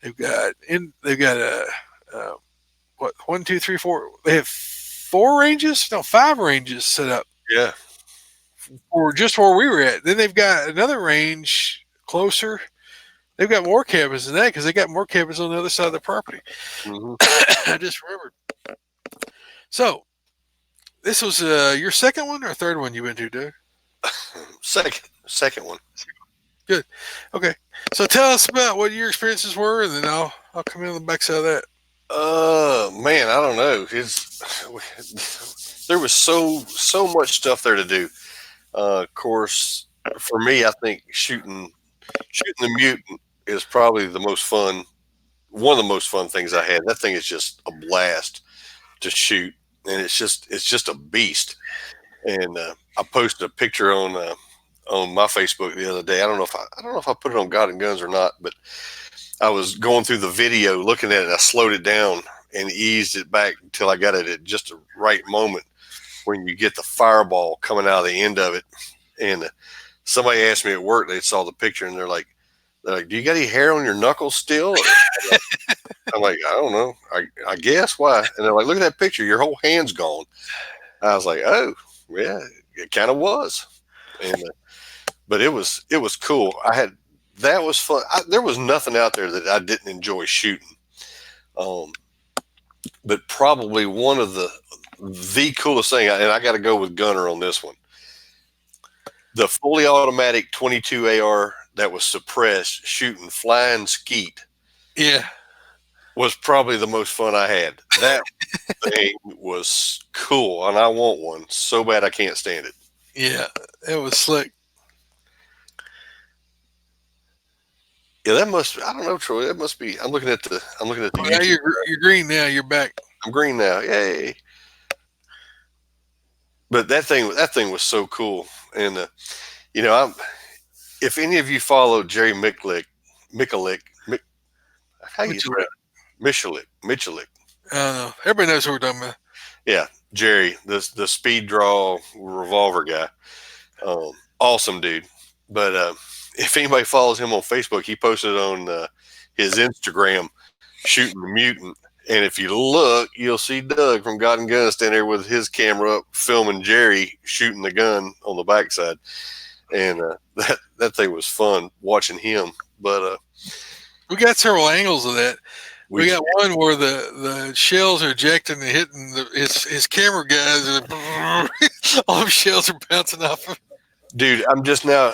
they've got a what 1, 2, 3, 4. They have 5 ranges set up. Yeah. For just where we were at. Then they've got another range closer. They've got more cabins than that because they got more cabins on the other side of the property. Mm-hmm. I just remembered. So, this was your second one or third one you went to, Doug? Second one. Good. Okay. So tell us about what your experiences were, and then I'll come in on the backside of that. Man, I don't know. There was so much stuff there to do. Of course, for me, I think shooting the mutant is probably the most fun. One of the most fun things I had. That thing is just a blast to shoot, and it's just a beast. And I posted a picture on my Facebook the other day. I don't know if I put it on God and Guns or not, but I was going through the video, looking at it. I slowed it down and eased it back until I got it at just the right moment when you get the fireball coming out of the end of it. And somebody asked me at work, they saw the picture, and they're like, do you got any hair on your knuckles still? I'm like, I don't know. I guess. Why? And they're like, look at that picture. Your whole hand's gone. I was like, oh, yeah, it kind of was. And but it was cool. That was fun. There was nothing out there that I didn't enjoy shooting. But probably one of the coolest thing, and I got to go with Gunner on this one. The fully automatic 22 AR that was suppressed shooting flying skeet. Yeah. Was probably the most fun I had. That thing was cool, and I want one so bad I can't stand it. Yeah, it was slick. Yeah, I don't know, Troy. That must be. I'm looking at the. Now you're green now. You're back. I'm green now. Yay! But that thing was so cool, and if any of you follow Jerry Michalik, how you say it? Michalik. I don't know. Everybody knows who we're talking about. Yeah, Jerry, the speed draw revolver guy. Awesome dude. But if anybody follows him on Facebook, he posted on his Instagram shooting the mutant. And if you look, you'll see Doug from God and Guns standing there with his camera up filming Jerry shooting the gun on the backside. And that thing was fun watching him. But we got several angles of that. We got one where the shells are ejecting and hitting his camera guys, and all the shells are bouncing off him. Dude, I'm just now.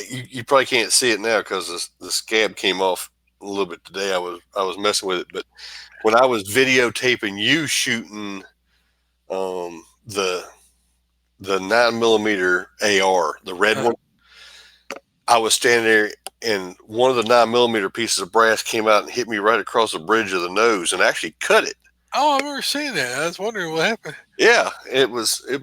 You probably can't see it now because the scab came off a little bit today. I was messing with it, but when I was videotaping you shooting the 9mm AR, the red one, I was standing there, and one of the 9mm pieces of brass came out and hit me right across the bridge of the nose and actually cut it. Oh, I've never seen that. I was wondering what happened. Yeah, it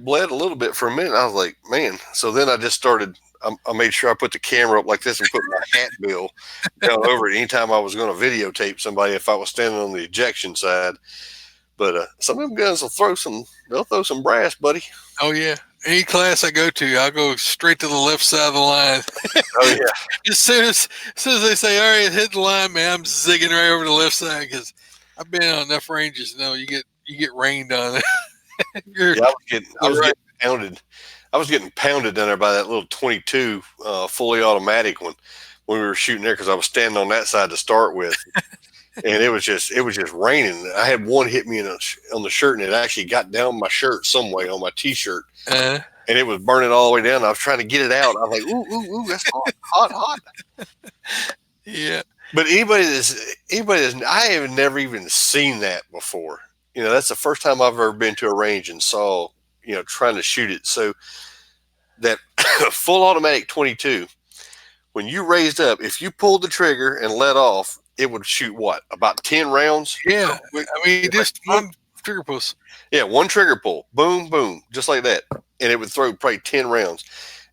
bled a little bit for a minute. I was like, man. So then I just started. I made sure I put the camera up like this and put my hat bill down over it anytime I was going to videotape somebody if I was standing on the ejection side. But some of them guns will throw some brass, buddy. Oh yeah. Any class I go to, I'll go straight to the left side of the line. Oh yeah. as soon as they say, all right, hit the line, man, I'm zigging right over to the left side because I've been on enough ranges to know you get rained on. Yeah, I was getting pounded. I was getting pounded down there by that little 22 fully automatic one when we were shooting there because I was standing on that side to start with, and it was just raining. I had one hit me on the shirt, and it actually got down my shirt some way on my t-shirt, and it was burning all the way down. I was trying to get it out. I was like, ooh, that's hot. Yeah. But anybody that's I have never even seen that before. You know, that's the first time I've ever been to a range and saw, trying to shoot it. So that full automatic 22, when you raised up, if you pulled the trigger and let off, it would shoot what? About 10 rounds? Yeah. I mean, just one trigger pull. Yeah, one trigger pull. Boom, boom, just like that. And it would throw probably 10 rounds.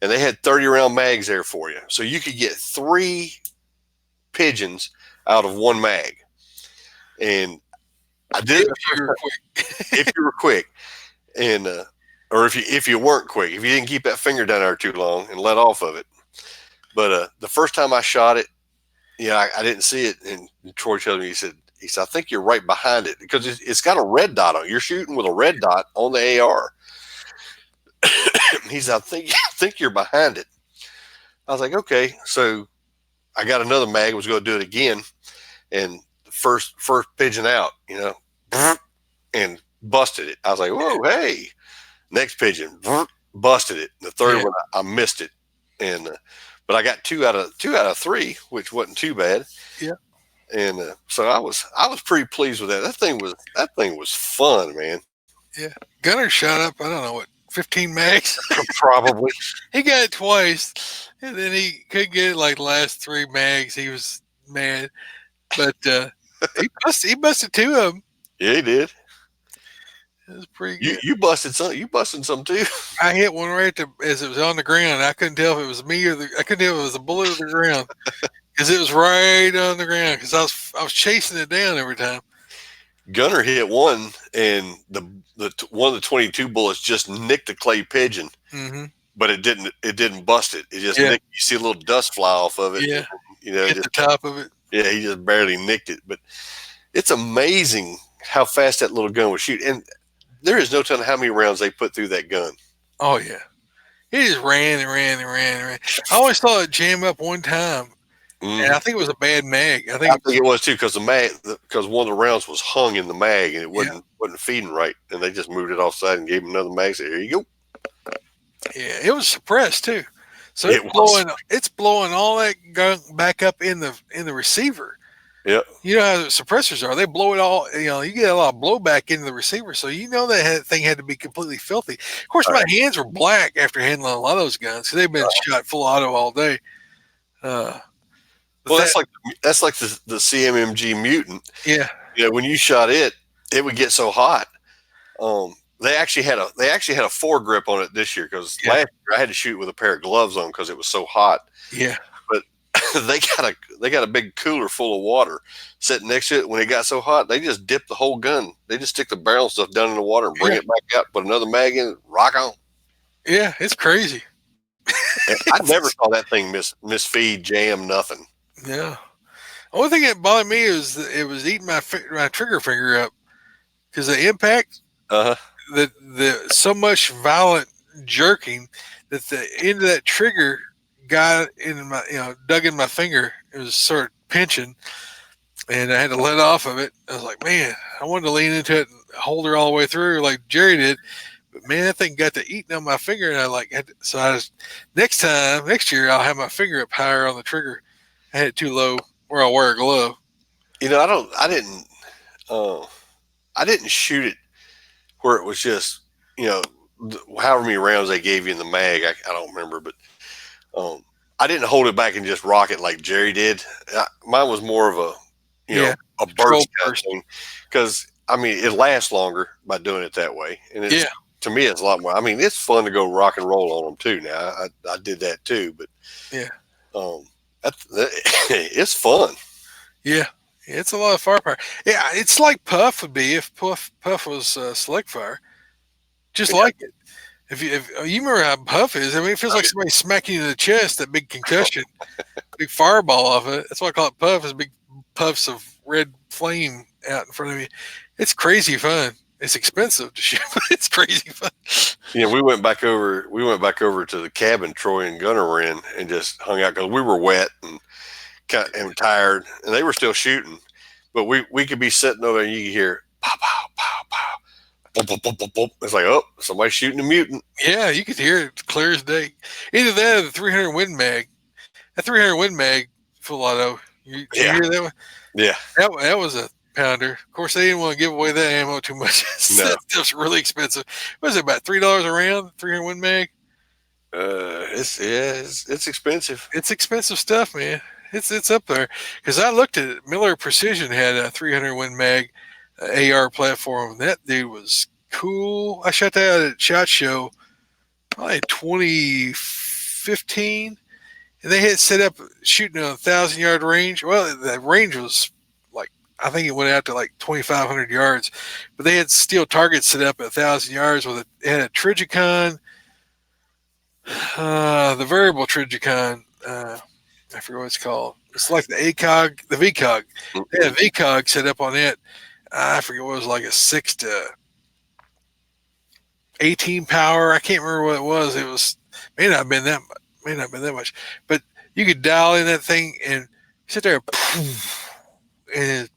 And they had 30-round mags there for you. So you could get 3 pigeons out of one mag. And I did it if you were quick. And or if you weren't quick, if you didn't keep that finger down there too long and let off of it. But the first time I shot it, I didn't see it, and Troy told me, he said, I think you're right behind it because it's got a red dot on it. You're shooting with a red dot on the AR. He said, I think you're behind it. I was like, okay. So I got another mag, was going to do it again, and the first pigeon out, and busted it. I was like, whoa, hey. Next pigeon, busted it. The third one, I missed it, and but I got 2 out of 3, which wasn't too bad. Yeah, and so I was pretty pleased with that. That thing was fun, man. Yeah, Gunner shot up. I don't know what 15 mags, probably. He got it twice, and then he couldn't get it like the last 3 mags. He was mad, but he busted 2 of them. Yeah, he did. It was pretty good. You busted some. You busted some too. I hit one right as it was on the ground. I couldn't tell if it was me or I couldn't tell if it was a bullet or the ground because it was right on the ground. Because I was chasing it down every time. Gunner hit one, and the one of the 22 bullets just nicked the clay pigeon, but it didn't bust it. It just nicked. You see a little dust fly off of it. Yeah, hit the top of it. Yeah, he just barely nicked it. But it's amazing how fast that little gun would shoot, and there is no telling how many rounds they put through that gun. Oh, yeah. He just ran and ran and ran and ran. I always saw it jam up one time, and I think it was a bad mag. I think it was, too, because because one of the rounds was hung in the mag, and it wasn't feeding right, and they just moved it offside and gave him another mag. Said, here you go. Yeah, it was suppressed, too. So it's blowing all that gunk back up in the receiver. Yeah, you know how the suppressors are. They blow it all. You get a lot of blowback into the receiver, so that thing had to be completely filthy. Of course, my hands were black after handling a lot of those guns because they've been shot full auto all day. Well, that's like the CMMG Mutant. Yeah. When you shot it would get so hot. They actually had a foregrip on it this year because last year I had to shoot with a pair of gloves on because it was so hot. Yeah. But they got a big cooler full of water sitting next to it. When it got so hot, they just dip the whole gun. They just stick the barrel and stuff down in the water and bring it back out, put another mag in it, rock on. Yeah, it's crazy. I never saw that thing misfeed, jam, nothing. Yeah. The only thing that bothered me is it was eating my trigger finger up because the impact, the so much violent jerking that the end of that trigger got in my, dug in my finger. It was sort of pinching, and I had to let off of it. I was like, man, I wanted to lean into it and hold her all the way through like Jerry did. But man, that thing got to eating on my finger, and I like had to, so I was, next year, I'll have my finger up higher on the trigger. I had it too low where I'll wear a glove. You know, uh, I didn't shoot it where it was just, you know, however many rounds they gave you in the mag. I don't remember, but um, I didn't hold it back and just rock it like Jerry did. Mine was more of a, you know, Yeah, a control burst kind of burst. thing, because I mean it lasts longer by doing it that way, and it's Yeah, to me it's a lot more. I mean, it's fun to go rock and roll on them too. Now I did that too, but yeah, um, it's fun. yeah. It's a lot of firepower. Yeah, it's like Puff would be if Puff was slick fire, just Yeah. like it. If you remember how Puff is, I mean, it feels like somebody smacking you in the chest. That big concussion, big fireball off of it. That's why I call it Puff. Is big puffs of red flame out in front of you. It's crazy fun. It's expensive to shoot, but it's crazy fun. Yeah, we went back over. We went back over to the cabin Troy and Gunner were in, and just hung out because we were wet and tired, and they were still shooting. But we could be sitting over there, and you could hear pow pow pow pow, boom, boom, boom, boom, boom. It's like, oh, somebody's shooting a mutant. Yeah, you could hear it clear as day. Either that or the 300 Win Mag. That 300 Win Mag full auto. Did you Yeah, hear that one? yeah. That was a pounder. Of course, they didn't want to give away that ammo too much. No, That stuff's really expensive. What is it, about $3 a round? 300 Win Mag. it's expensive. It's expensive stuff, man. It's up there because I looked at it. Miller Precision had a 300 Win Mag AR platform. And that dude was cool. I shot that at SHOT Show probably 2015, and they had set up shooting a 1,000-yard range. Well, the range was like, I think it went out to like 2,500 yards, but they had steel targets set up at 1,000 yards with it had a Trigicon, the variable Trigicon. I forget what it's called. It's like the ACOG, the VCOG. They had a VCOG set up on it. I forget what it was, like a 6 to 18 power. I can't remember what it was. It was may not have been that much, but you could dial in that thing and sit there, and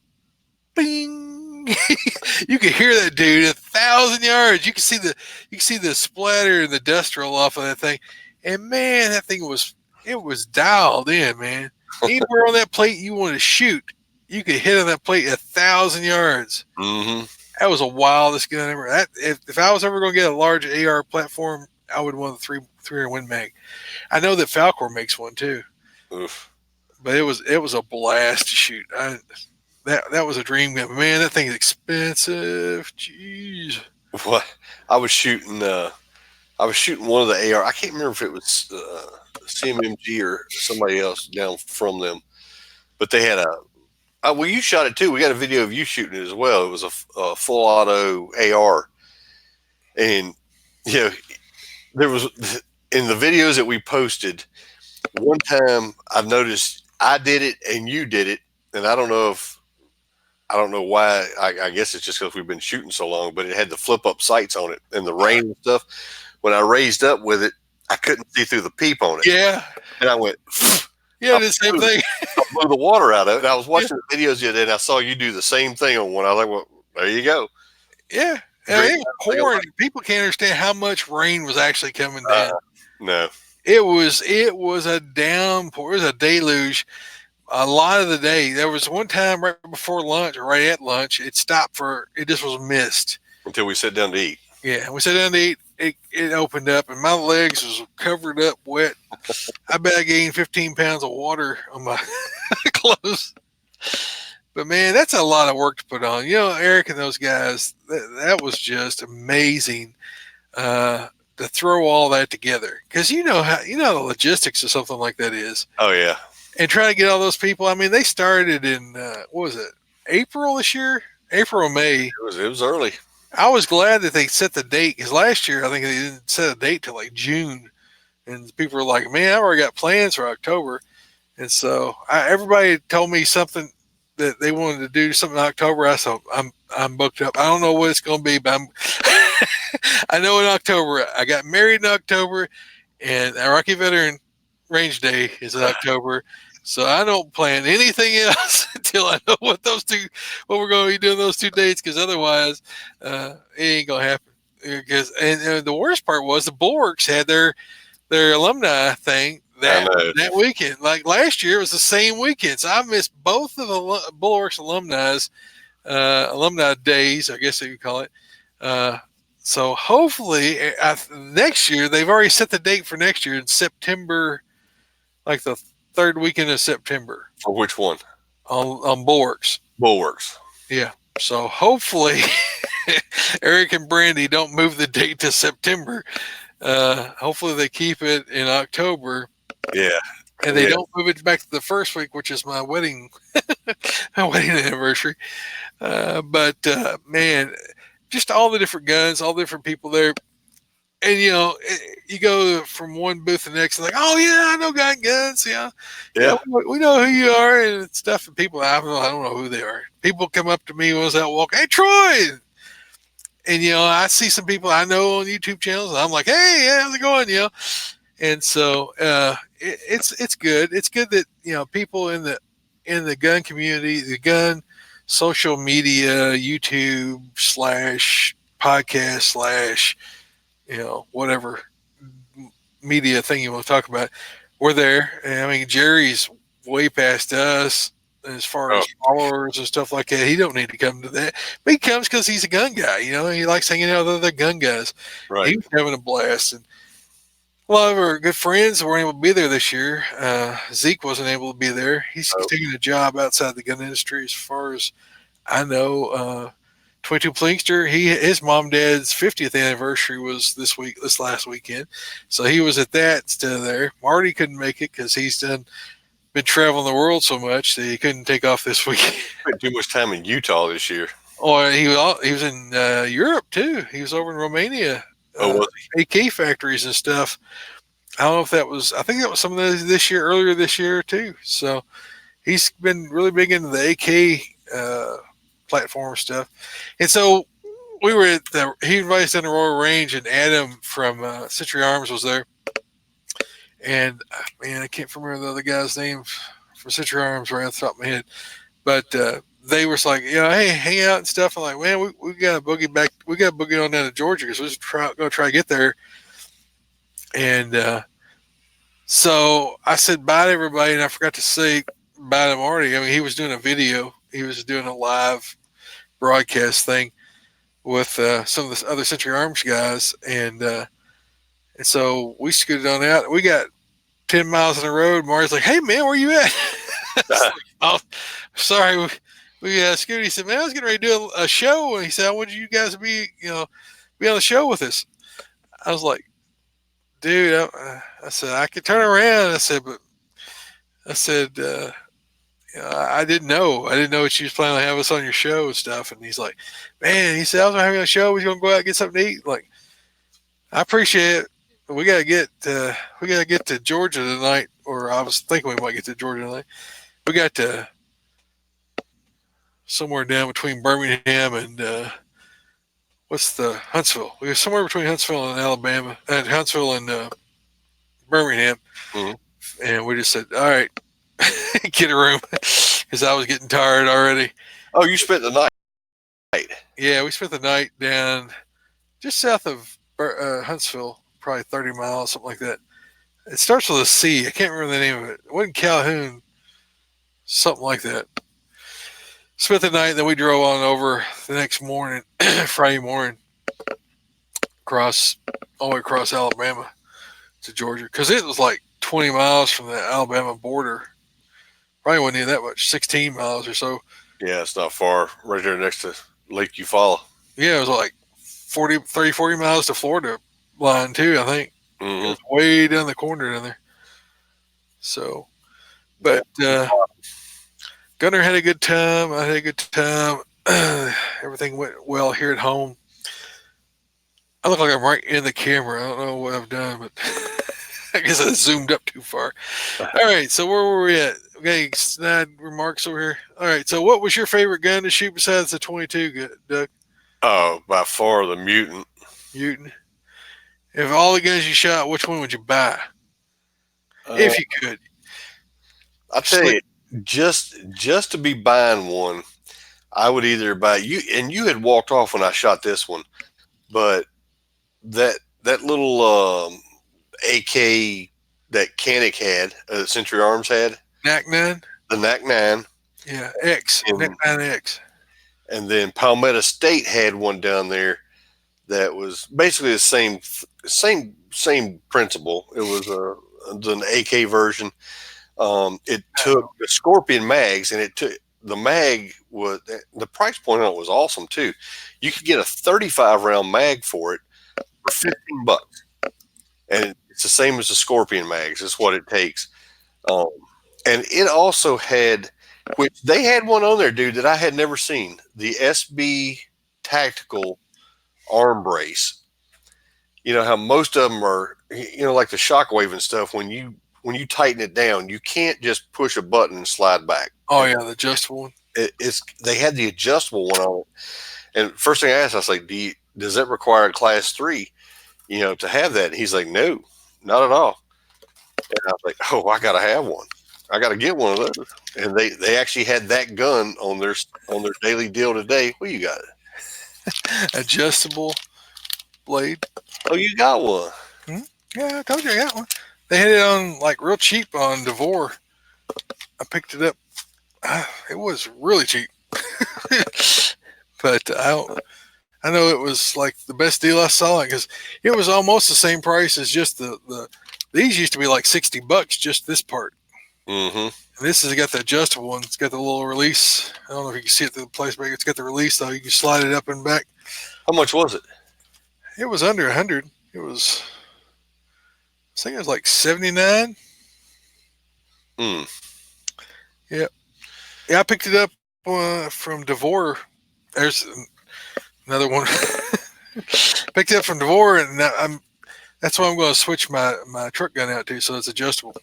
bing. You could hear that dude 1,000 yards. You can see the splatter and the dust roll off of that thing, and man, that thing was dialed in, man. Anywhere on that plate you want to shoot, you could hit on that plate 1,000 yards. Mm-hmm. That was the wildest gun ever. If I was ever going to get a large AR platform, I would want the 300 Win Mag. I know that Falcor makes one too. Oof. But it was a blast to shoot. That was a dream gun. Man, that thing is expensive. Jeez. What I was shooting one of the AR. I can't remember if it was CMMG or somebody else down from them, but they had well, you shot it too. We got a video of you shooting it as well. It was a full auto AR, and you know, there was in the videos that we posted. One time, I've noticed I did it and you did it, and I don't know why. I guess it's just because we've been shooting so long. But it had the flip up sights on it and the rain and stuff. When I raised up with it, I couldn't see through the peep on it. Yeah. And I went. Yeah, the same thing. I blew the water out of it. And I was watching the videos the other day, and I saw you do the same thing on one. I was like, well, there you go. Yeah. It was pouring. People can't understand how much rain was actually coming down. No. It was a downpour. It was a deluge. A lot of the day. There was one time right before lunch or right at lunch, it stopped it just was mist. Until we sat down to eat. Yeah, we sat down to eat. It opened up, and my legs was covered up wet. I bet I gained 15 pounds of water on my clothes. But man, that's a lot of work to put on. You know, Eric and those guys, that was just amazing to throw all that together. Because you know the logistics of something like that is. Oh yeah. And try to get all those people. I mean, they started in what was it? April this year? April or May? It was early. I was glad that they set the date because last year I think they didn't set a date till like June, and people were like, "Man, I already got plans for October," and so everybody told me something that they wanted to do something in October. I said, "I'm booked up. I don't know what it's going to be, but I know in October. I got married in October, and Iraqi Veteran Range Day is in October, So I don't plan anything else until I know what we're going to be doing those 2 dates, because otherwise, it ain't gonna happen. Because and the worst part was the Bulwarks had their alumni thing I that know. that weekend. Like last year, it was the same weekend, so I missed both of the Bulwarks alumni days, I guess you could call it. Uh, so hopefully, next year they've already set the date for next year in September, like the third weekend of September For which one? on Bulwarks. Bulwarks. Yeah. So hopefully, Eric and Brandy don't move the date to September. Hopefully, they keep it in October, Yeah. and they Yeah. don't move it back to the first week, which is my wedding anniversary. But man, just all the different guns, all the different people there. And you go from one booth to the next, and like, oh yeah, I know gun guns, yeah, Yeah. we know who you are and stuff. And people, I don't know who they are. People come up to me when I was out walking, hey Troy, and I see some people I know on YouTube channels, and I'm like, hey, yeah, how's it going, And so it's good. It's good that people in the gun community, the gun social media, YouTube slash podcast slash whatever media thing you want to talk about, we're there. And I mean, Jerry's way past us as far Oh, as followers and stuff like that. He don't need to come to that, but he comes because he's a gun guy. He likes hanging out with other gun guys. right. He's having a blast, and a lot of our good friends weren't able to be there this year. Zeke wasn't able to be there. He's Oh, taking a job outside the gun industry, as far as I know. 22 Plinkster, his mom and dad's 50th anniversary was this last weekend, so he was at that instead of there. Marty couldn't make it because he's been traveling the world so much that he couldn't take off this week. spent too much time in Utah this year. Or he was in Europe too. He was over in Romania, Oh, was AK factories and stuff. I don't know if that was. I think that was some of this year, earlier this year too. So he's been really big into the AK platform stuff. And so we were he invited us down to Royal Range, and Adam from Century Arms was there. And man, I can't remember the other guy's name from Century Arms right off the top of my head. But they were like, hey, hang out and stuff. I'm like, man, we got to boogie back. We got to boogie on down to Georgia because we're going to try to get there. And so I said bye to everybody, and I forgot to say bye to Marty. I mean, he was doing a video. He was doing a live broadcast thing with some of the other Century Arms guys, and so we scooted on out. We got 10 miles on the road. Marty's like, hey, man, where you at? Like, oh, sorry. We scooted. He said, man, I was getting ready to do a show. And he said, I wanted you guys to be on the show with us. I was like, dude, I said, I could turn around. I said, I didn't know. I didn't know that you was planning to have us on your show and stuff. And he's like, man, he said, I was having a show. We're going to go out and get something to eat. Like, I appreciate it. But we got to get to Georgia tonight. Or I was thinking we might get to Georgia tonight. We got to somewhere down between Birmingham and what's the Huntsville. We were somewhere between Huntsville and Alabama, and Huntsville and Birmingham. Mhm. And we just said, all right, get a room, because I was getting tired already. Oh, you spent the night. Yeah, we spent the night down just south of Huntsville, probably 30 miles, something like that. It starts with a C. I can't remember the name of it. It wasn't Calhoun, something like that. Spent the night, then we drove on over the next morning, Friday morning, all the way across Alabama to Georgia, because it was like 20 miles from the Alabama border. Probably wasn't even that much, 16 miles or so. Yeah, it's not far. Right there next to Lake Eufaula. Yeah, it was like 40 miles to Florida line too, I think. It was way down the corner down there. So, but Gunner had a good time. I had a good time. Everything went well here at home. I look like I'm right in the camera. I don't know what I've done, but I guess I zoomed up too far. All right, so where were we at? Okay, snide remarks over here. All right, so what was your favorite gun to shoot besides the 22, Doug? Oh, by far the mutant. Newton. If all the guns you shot, which one would you buy? If you could. I'll tell you, just to be buying one, I would either buy you, and you had walked off when I shot this one, but that little AK that Canic had, Century Arms had, Knack 9. the NAC 9, Yeah, X. Knack and 9X. then Palmetto State had one down there that was basically the same principle. It was an AK version. It took the Scorpion mags, and it took the mag was the price point on it was awesome too. You could get a 35 round mag for it for $15, and it's the same as the Scorpion mags. It's what it takes. Um, and it also had, which they had one on there, dude, that I had never seen, the SB Tactical arm brace. You know how most of them are, like the Shockwave and stuff. When you tighten it down, you can't just push a button and slide back. Oh yeah, the adjustable one. They had the adjustable one on it. And first thing I asked, I was like, does that require a class 3, to have that? And he's like, no, not at all. And I was like, oh, I got to have one. I got to get one of those. And they actually had that gun on their daily deal today. What you got? Adjustable blade. Oh, you got one. Yeah, I told you I got one. They had it on like real cheap on Devore. I picked it up. It was really cheap. But I know it was like the best deal I saw, because it was almost the same price as just the these used to be like $60, just this part. Mm-hmm. And this has got the adjustable one. It's got the little release. I don't know if you can see it through the place break. It's got the release though. You can slide it up and back. How much was it? It was under 100. It was, I think it was like 79. Yeah. Yeah, I picked it up from Devore. There's another one. Picked it up from Devore, and that's what I'm going to switch my truck gun out to, so it's adjustable.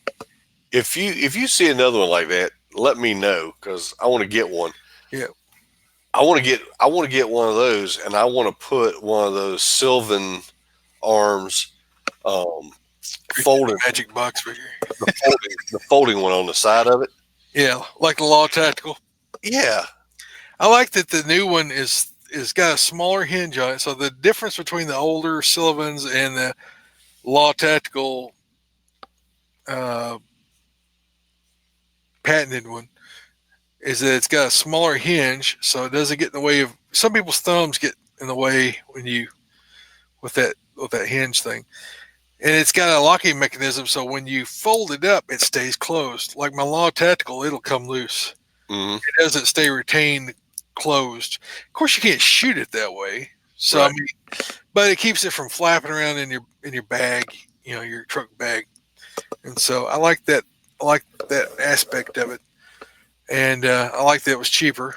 If you see another one like that, let me know, because I want to get one. Yeah. I want to get one of those, and I want to put one of those Sylvan arms folding magic box figure. The folding one on the side of it. Yeah, like the Law Tactical. Yeah. I like that the new one is got a smaller hinge on it. So the difference between the older Sullivans and the Law Tactical patented one is that it's got a smaller hinge, so it doesn't get in the way of some people's thumbs get in the way when you with that hinge thing. And it's got a locking mechanism, so when you fold it up, it stays closed. Like my Law Tactical, it'll come loose. Mm-hmm. It doesn't stay retained closed. Of course, you can't shoot it that way. So right. I mean, but it keeps it from flapping around in your bag, your truck bag. And so I like that. I like that aspect of it, and I like that it was cheaper,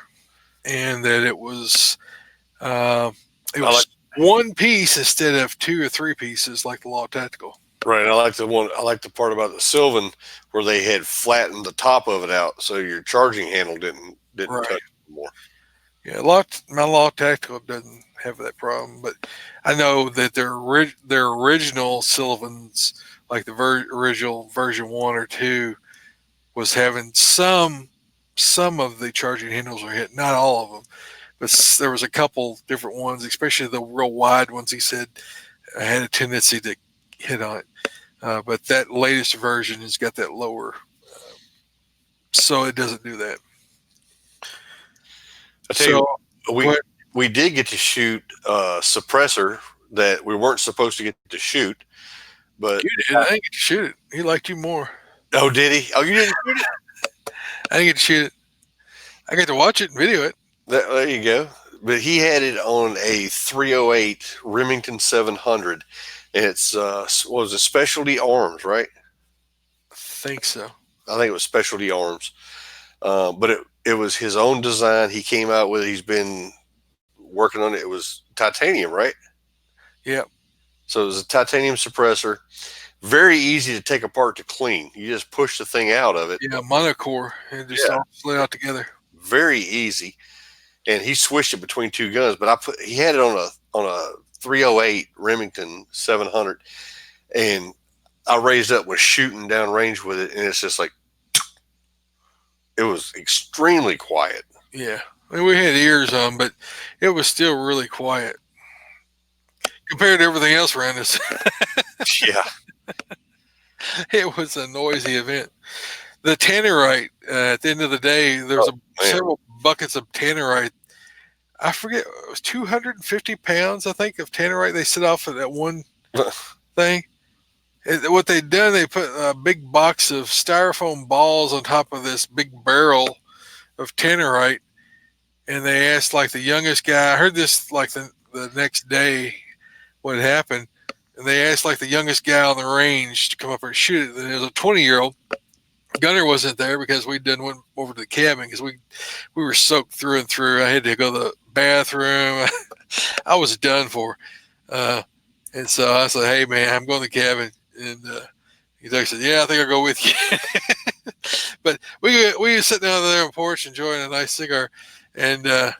and that it was one piece instead of 2 or 3 pieces like the Law Tactical. Right. I like the part about the Sylvan where they had flattened the top of it out, so your charging handle didn't right. touch anymore. Yeah, my Law Tactical doesn't have that problem, but I know that their original Sullivans, like the original version 1 or 2, was having some of the charging handles were hit, not all of them, but there was a couple different ones, especially the real wide ones. He said had a tendency to hit on it, but that latest version has got that lower, so it doesn't do that. I tell you, we did get to shoot a suppressor that we weren't supposed to get to shoot, but you did. I didn't get to shoot it. He liked you more. Oh, did he? Oh, you didn't shoot it? I didn't get to shoot it. I got to watch it and video it. There you go. But he had it on a 308 Remington 700, and it's what was it, Specialty Arms, right? I think so. I think it was Specialty Arms, but it was his own design. He came out with it. He's been working on it. It was titanium, right? Yeah. So it was a titanium suppressor. Very easy to take apart to clean. You just push the thing out of it. Yeah, monocore. And just all slid out together. Very easy. And he switched it between 2 guns, but he had it on a 308 Remington 700, and I raised up, was shooting down range with it, and it's just like, it was extremely quiet. Yeah. I mean, we had ears on, but it was still really quiet compared to everything else around us. Yeah. It was a noisy event. The tannerite, at the end of the day, there was several buckets of tannerite. I forget, it was 250 pounds, I think, of tannerite they set off at that one thing. What they'd done, they put a big box of styrofoam balls on top of this big barrel of tannerite, and they asked like the youngest guy. I heard this like the next day what happened, and they asked like the youngest guy on the range to come up and shoot it. And it was a 20-year-old. Gunner wasn't there because we done went over to the cabin because we were soaked through and through. I had to go to the bathroom. I was done for, and so I said, "Hey man, I'm going to the cabin." And he said, "Yeah, I think I'll go with you." But we were sitting down there on the porch enjoying a nice cigar, and the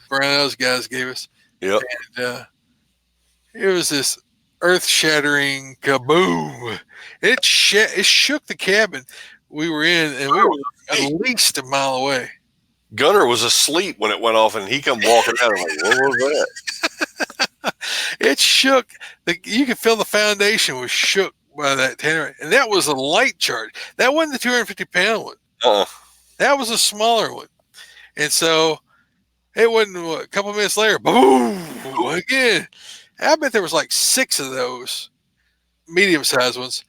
Brown guys gave us. Yep. And it was this earth-shattering kaboom. It shook the cabin we were in, and we were at least a mile away. Gunner was asleep when it went off, and he come walking out. I'm like, what was that? It shook. You could feel the foundation was shook by that tannerite, and that was a light charge. That wasn't the 250-pound one. That was a smaller one, and so it wasn't a couple minutes later. Boom! Again, I bet there was like 6 of those medium-sized ones.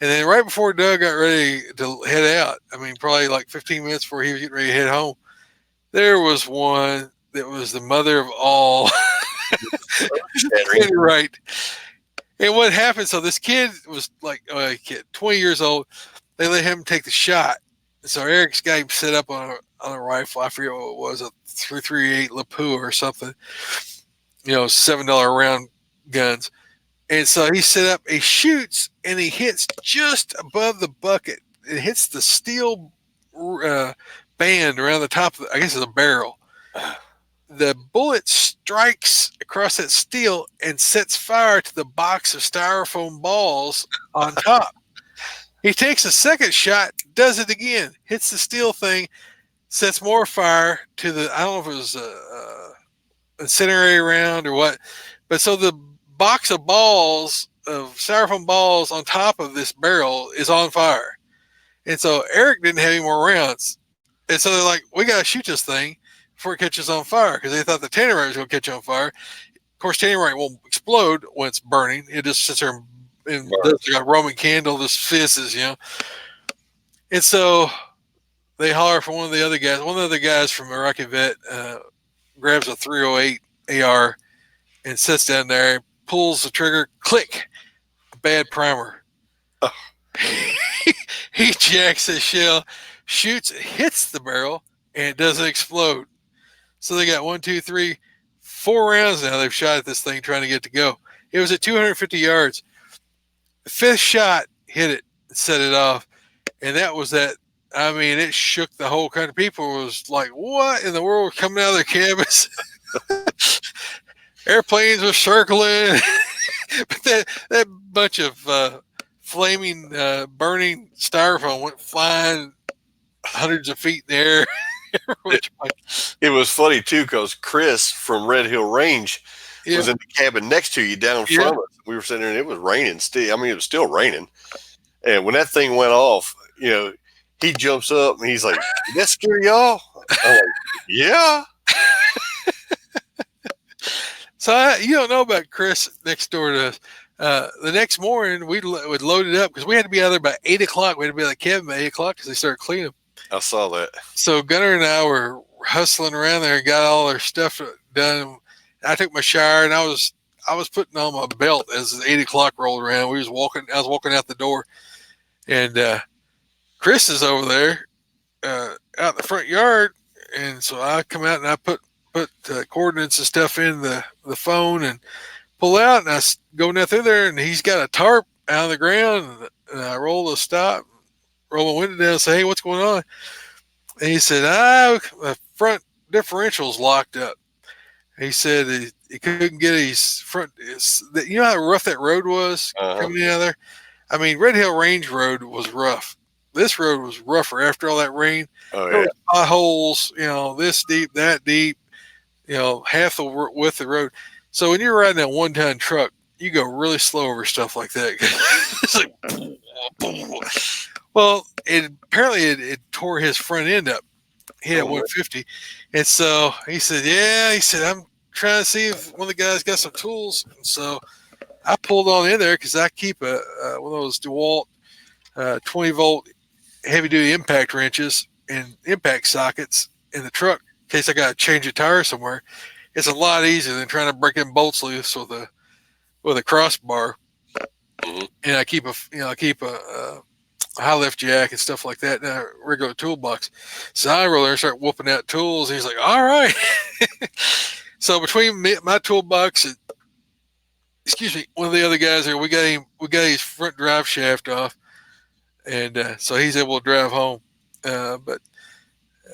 And then right before Doug got ready to head out, I mean, probably like 15 minutes before he was getting ready to head home, there was one that was the mother of all. Right. And what happened, so this kid was like 20 years old. They let him take the shot. So Eric's got him set up on a rifle. I forget what it was, a 338 Lapua or something. $7 round guns. And so he set up, he shoots, and he hits just above the bucket. It hits the steel band around the top of I guess it's a barrel. The bullet strikes across that steel and sets fire to the box of styrofoam balls on top. He takes a second shot, does it again, hits the steel thing, sets more fire to the, I don't know if it was a incendiary round or what, but so the box of balls, of styrofoam balls on top of this barrel is on fire. And so Eric didn't have any more rounds. And so they're like, we got to shoot this thing before it catches on fire, because they thought the tannerite was going to catch on fire. Of course, tannerite won't explode when it's burning. It just sits there and does like a Roman candle, just fizzes, And so they holler for one of the other guys. One of the guys from Iraqi Vet grabs a 308 AR and sits down there, pulls the trigger, click, a bad primer. Oh. He jacks his shell, shoots, hits the barrel, and it doesn't explode. So they got 1, 2, 3, 4 rounds now they've shot at this thing trying to get to go. It was at 250 yards. The 5th shot hit it and set it off. And that was that. I mean, it shook the whole country. People was like, what in the world coming out of their cabins? Airplanes were circling. But that bunch of flaming, burning styrofoam went flying hundreds of feet in the air. It was funny, too, because Chris from Red Hill Range was in the cabin next to you down from us. We were sitting there, and it was raining still. I mean, it was still raining. And when that thing went off, he jumps up, and he's like, did that scare y'all? I'm like, yeah. So you don't know about Chris next door to us. The next morning, we would load it up because we had to be out there by 8 o'clock. We had to be at the cabin by 8 o'clock because they started cleaning. I saw that. So Gunnar and I were hustling around there and got all our stuff done. I took my shower, and I was putting on my belt as 8 o'clock rolled around. I was walking out the door, and Chris is over there out in the front yard, and so I come out and I put coordinates and stuff in the phone and pull out, and I go down through there, and he's got a tarp out of the ground, and I roll the stop, roll my window down, and say, hey, what's going on? And he said, the front differential's locked up. He said he couldn't get his front. You know how rough that road was coming out of there? I mean, Red Hill Range Road was rough. this road was rougher after all that rain. Oh There yeah. was potholes, this deep, that deep, half the width of the road. So when you're riding that 1-ton truck, you go really slow over stuff like that. It's like, well, it tore his front end up. He had Oh, 150, and so he said, "Yeah," he said, "I'm trying to see if one of the guys got some tools." And so I pulled on in there because I keep one of those DeWalt 20-volt heavy duty impact wrenches and impact sockets in the truck in case I got to change a tire somewhere. It's a lot easier than trying to break them bolts loose with a crossbar. mhm. And I keep a high lift jack and stuff like that in a regular toolbox. So I roll there and start whooping out tools. He's like, "All right." So between my toolbox and one of the other guys there, we got his front drive shaft off, and so he's able to drive home. But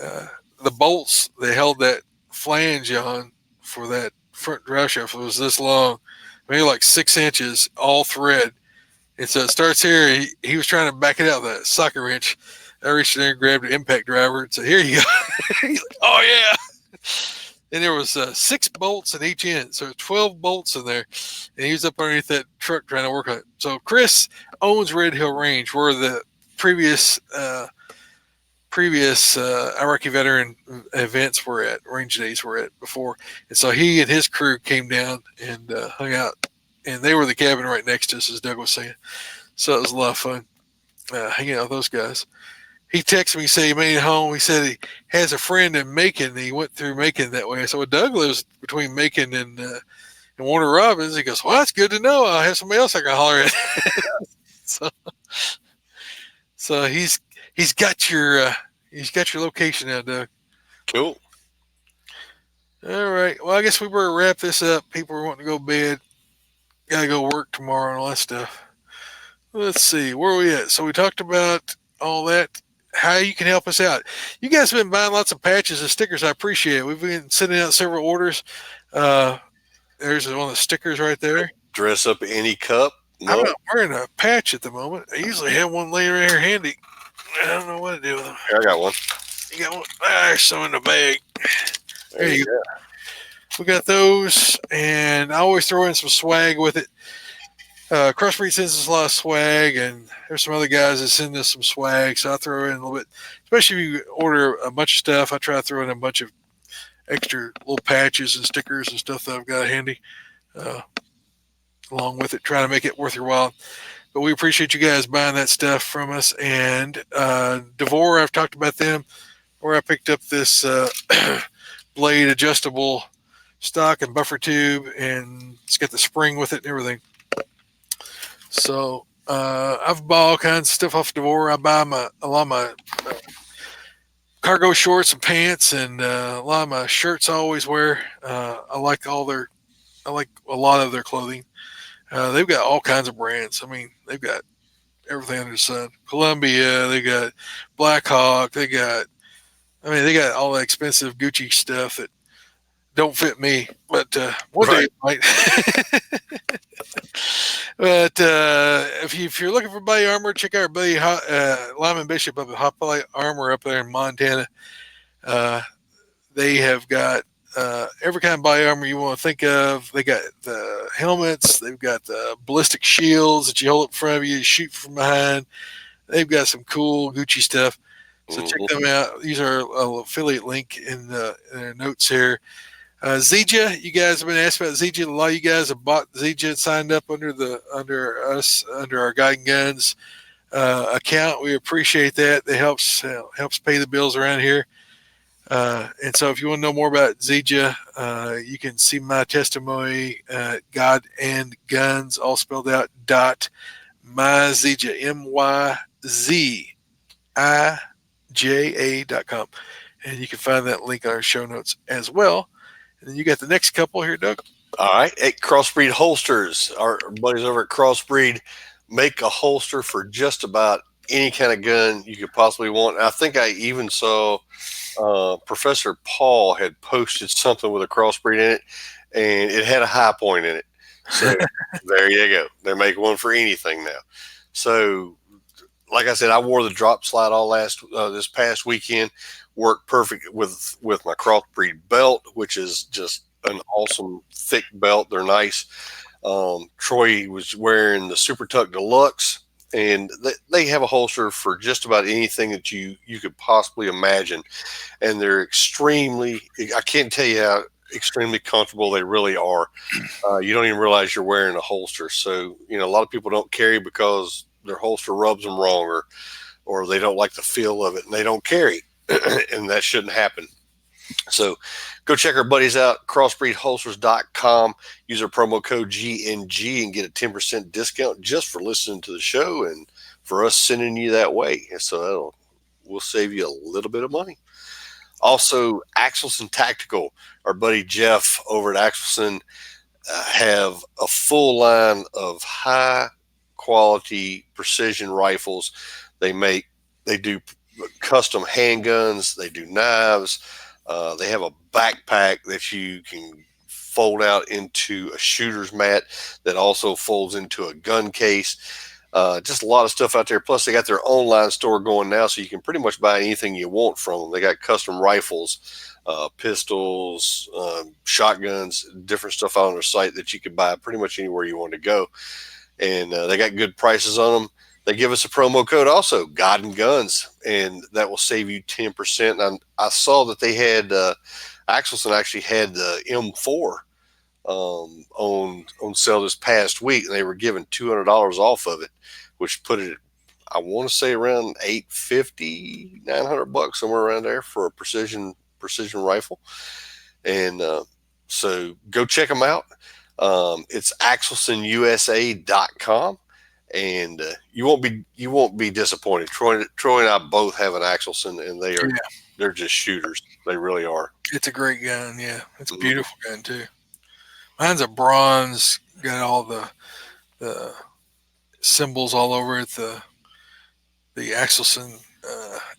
the bolts they held that flange on for that front drive shaft was this long, maybe like 6 inches, all thread. And so it starts here. He was trying to back it out with a socket wrench. I reached in there and grabbed an impact driver and said, "Here you go." He's like, "Oh yeah." And there was 6 bolts at each end, so 12 bolts in there. And he was up underneath that truck trying to work on it. So Chris owns Red Hill Range, where the previous Iraqi veteran events were at, range days were at before. And so he and his crew came down and hung out. And they were the cabin right next to us, as Doug was saying. So it was a lot of fun hanging out with those guys. He texted me, he said he made it home. He said he has a friend in Macon. He went through Macon that way. So Doug lives between Macon and Warner Robins. He goes, "Well, that's good to know. I'll have somebody else I can holler at." so, so he's got your location now, Doug. Cool. All right. Well, I guess we better wrap this up. People are wanting to go to bed. Got to go work tomorrow and all that stuff. Let's see. Where are we at? So we talked about all that. How you can help us out. You guys have been buying lots of patches and stickers. I appreciate it. We've been sending out several orders. There's one of the stickers right there. Dress up any cup. I'm No. not wearing a patch at the moment. I usually have one laying right here handy. I don't know what to do with them. I got one. You got one? There's some in the bag. There you go. We got those, and I always throw in some swag with it. Crossbreed sends us a lot of swag, and there's some other guys that send us some swag, so I throw in a little bit. Especially if you order a bunch of stuff, I try to throw in a bunch of extra little patches and stickers and stuff that I've got handy along with it, trying to make it worth your while. But we appreciate you guys buying that stuff from us. And Devore, I've talked about them, where I picked up this blade adjustable stock and buffer tube, and it's got the spring with it and everything. So I've bought all kinds of stuff off Devore. I buy a lot of my cargo shorts and pants, and a lot of my shirts I always wear. I like a lot of their clothing. They've got all kinds of brands. I mean, they've got everything under the sun. Columbia, they got Blackhawk, they got all the expensive Gucci stuff that don't fit me, but one day it might. But if you're looking for body armor, check out our buddy Lyman Bishop up at Hot Body Armor up there in Montana. They have got every kind of body armor you want to think of. They got the helmets. They've got the ballistic shields that you hold up in front of you, shoot from behind. They've got some cool Gucci stuff. So check them out. Use our affiliate link in their notes here. Zija, you guys have been asked about Zija. A lot of you guys have bought Zija and signed up under our Guiding Guns account. We appreciate that. It helps pay the bills around here. And so if you want to know more about Zija, you can see my testimony at God and Guns, all spelled out, .myzija, MYZIJA.com. And you can find that link on our show notes as well. And then you got the next couple here, Doug. All right. At Crossbreed Holsters, our buddies over at Crossbreed make a holster for just about any kind of gun you could possibly want. I think I even saw Professor Paul had posted something with a Crossbreed in it, and it had a high point in it. So there you go. They're making one for anything now. So like I said, I wore the drop slide all this past weekend. Worked perfect with my crossbreed belt, which is just an awesome thick belt. They're nice. Troy was wearing the Super Tuck Deluxe, and they have a holster for just about anything that you could possibly imagine, and they're extremely. I can't tell you how extremely comfortable they really are. You don't even realize you're wearing a holster. So a lot of people don't carry because their holster rubs them wrong, or they don't like the feel of it, and they don't carry, and that shouldn't happen. So go check our buddies out, crossbreedholsters.com. Use our promo code GNG and get a 10% discount just for listening to the show and for us sending you that way. And so we'll save you a little bit of money. Also, Axelson Tactical, our buddy Jeff over at Axelson have a full line of high quality precision rifles. They do custom handguns. They do knives. They have a backpack that you can fold out into a shooter's mat that also folds into a gun case. Just a lot of stuff out there. Plus, they got their online store going now, so you can pretty much buy anything you want from them. They got custom rifles, pistols, shotguns, different stuff out on their site that you can buy pretty much anywhere you want to go. And they got good prices on them. They give us a promo code also, God and Guns, and that will save you 10%. And I saw that they had, Axelson actually had the M4 on sale this past week, and they were giving $200 off of it, which put it, I want to say, around $850, $900, somewhere around there for a precision rifle. And so go check them out. It's AxelsonUSA.com. And you won't be disappointed. Troy and I both have an Axelson, and they're just shooters. They really are. It's a great gun. Yeah, it's a beautiful gun too. Mine's a bronze, got all the symbols all over it. The Axelson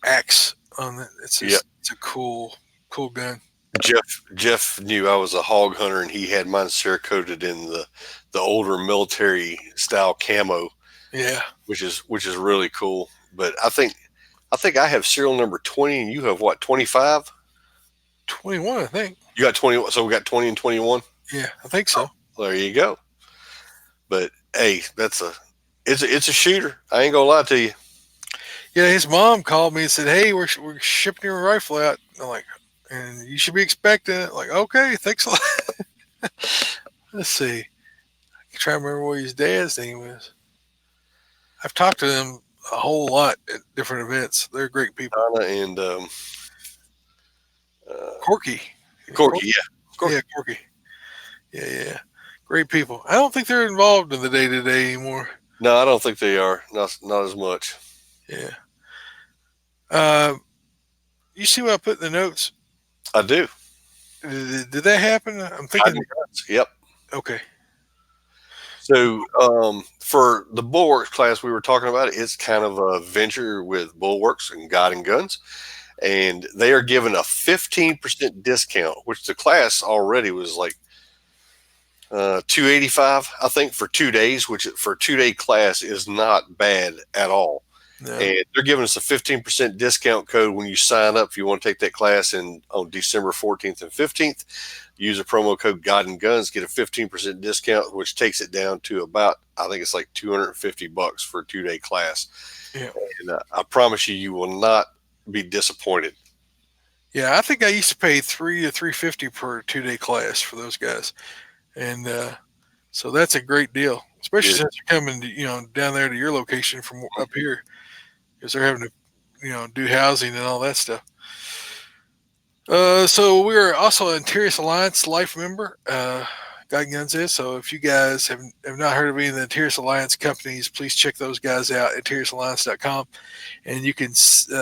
axe on it. It's a cool gun. Jeff knew I was a hog hunter, and he had mine cerakoted in the older military style camo. Yeah, which is really cool. But I think I have serial number 20, and you have what, 25? 21, I think. You got 21, so we got 20 and 21. Yeah, I think so. Oh, there you go. But hey, it's a shooter. I ain't gonna lie to you. Yeah, his mom called me and said, "Hey, we're shipping your rifle out." I'm like, and you should be expecting it. Like, okay, thanks a lot. Let's see. I can try to remember what his dad's name is. I've talked to them a whole lot at different events. They're great people. Anna and Corky. Yeah. Corky. Yeah, Corky. Yeah. Great people. I don't think they're involved in the day-to-day anymore. No, I don't think they are. Not as much. Yeah. You see what I put in the notes? I do. Did that happen? I'm thinking. Yep. Okay. So for the Bulwarks class we were talking about, it's kind of a venture with Bulwarks and God and Guns, and they are giving a 15% discount, which the class already was like $285, I think, for 2 days, which for a 2-day class is not bad at all. No. And they're giving us a 15% discount code when you sign up if you want to take that class on December 14th and 15th. Use a promo code God and Guns, get a 15% discount, which takes it down to about, I think it's like $250 for a 2-day class. Yeah. And I promise you will not be disappointed. Yeah, I think I used to pay $300 to $350 per 2-day class for those guys, and so that's a great deal, especially since you're coming, down there to your location from up here, because they're having to, do housing and all that stuff. So we're also an Interius Alliance Life member. God and Guns is. So if you guys have not heard of any of the Interius Alliance companies, please check those guys out at InteriusAlliance.com. And you can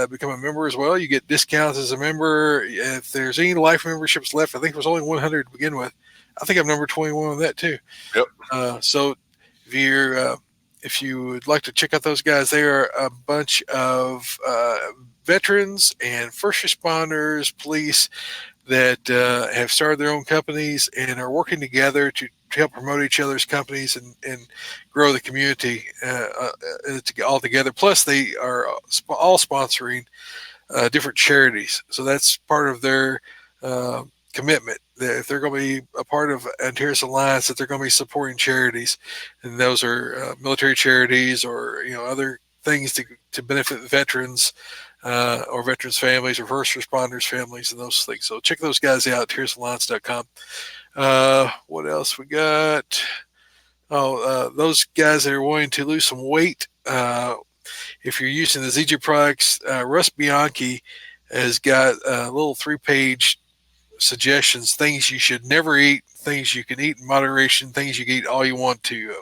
become a member as well. You get discounts as a member. If there's any life memberships left, I think it was only 100 to begin with. I think I'm number 21 on that too. Yep. So if you would like to check out those guys, they are a bunch of veterans and first responders, police that have started their own companies and are working together to help promote each other's companies and grow the community all together. Plus, they are all sponsoring different charities, so that's part of their commitment. That if they're going to be a part of Antares Alliance, that they're going to be supporting charities, and those are military charities or other things to benefit veterans or veterans families or first responders families and those things. So check those guys out, TearsAlliance.com. What else we got? Those guys that are wanting to lose some weight. If you're using the ZJ products, Russ Bianchi has got a little 3-page suggestions, things you should never eat, things you can eat in moderation, things you can eat all you want to.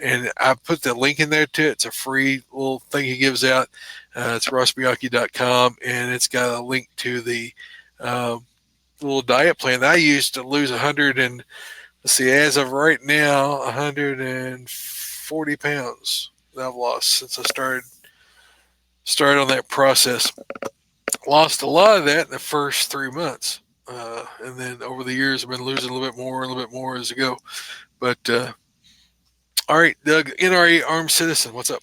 And I put the link in there too. It's a free little thing he gives out. It's rossbianchi.com, and it's got a link to the little diet plan that I used to lose 100 and let's see, as of right now, 140 pounds that I've lost since I started on that process. Lost a lot of that in the first 3 months. And then over the years, I've been losing a little bit more as I go. But all right, Doug, NRA Armed Citizen, what's up?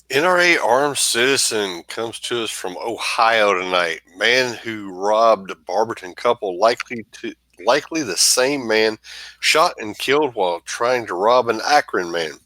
NRA Armed Citizen comes to us from Ohio tonight. Man who robbed a Barberton couple, likely the same man, shot and killed while trying to rob an Akron man.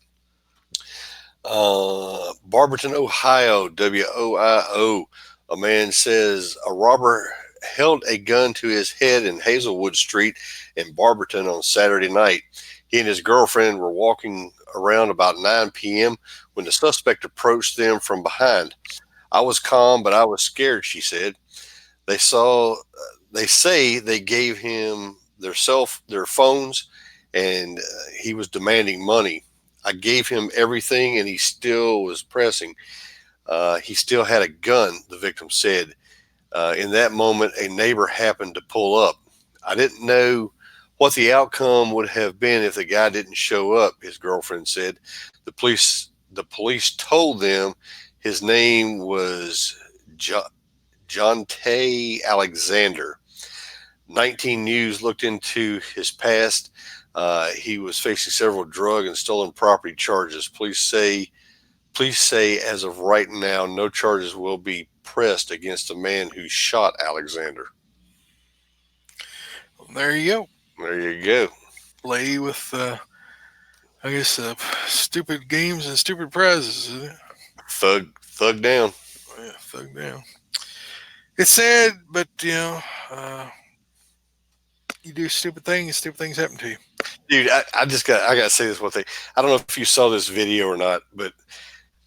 Barberton, Ohio, WOIO. A man says a robber held a gun to his head in Hazelwood Street in Barberton on Saturday night. He and his girlfriend were walking around about 9 p.m. when the suspect approached them from behind. I was calm, but I was scared, she said. They say they gave him their phones, and he was demanding money. I gave him everything, and he still was pressing. He still had a gun, the victim said. In that moment, a neighbor happened to pull up. I didn't know what the outcome would have been if the guy didn't show up, his girlfriend said. The police told them his name was John Tay Alexander. 19 News looked into his past. He was facing several drug and stolen property charges. Police say as of right now, no charges will be pressed against the man who shot Alexander. Well, there you go. There you go. Lady with, stupid games and stupid prizes. Thug down. Yeah, thug down. It's sad, but you do stupid things happen to you. Dude, I gotta say this one thing. I don't know if you saw this video or not, but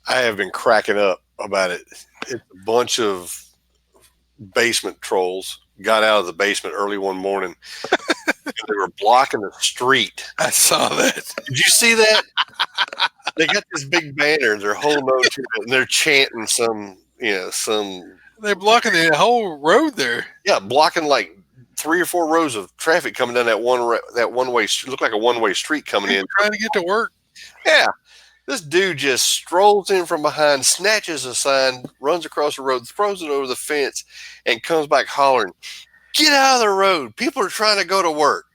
I have been cracking up about it. It's a bunch of basement trolls got out of the basement early one morning. They were blocking the street. I saw that. Did you see that? They got this big banner and they're holding on to it and they're chanting some. They're blocking the whole road there. Yeah, blocking like 3 or 4 rows of traffic coming down that one way. Looked like a one-way street coming in. Trying to get to work. Yeah. This dude just strolls in from behind, snatches a sign, runs across the road, throws it over the fence, and comes back hollering, "Get out of the road. People are trying to go to work."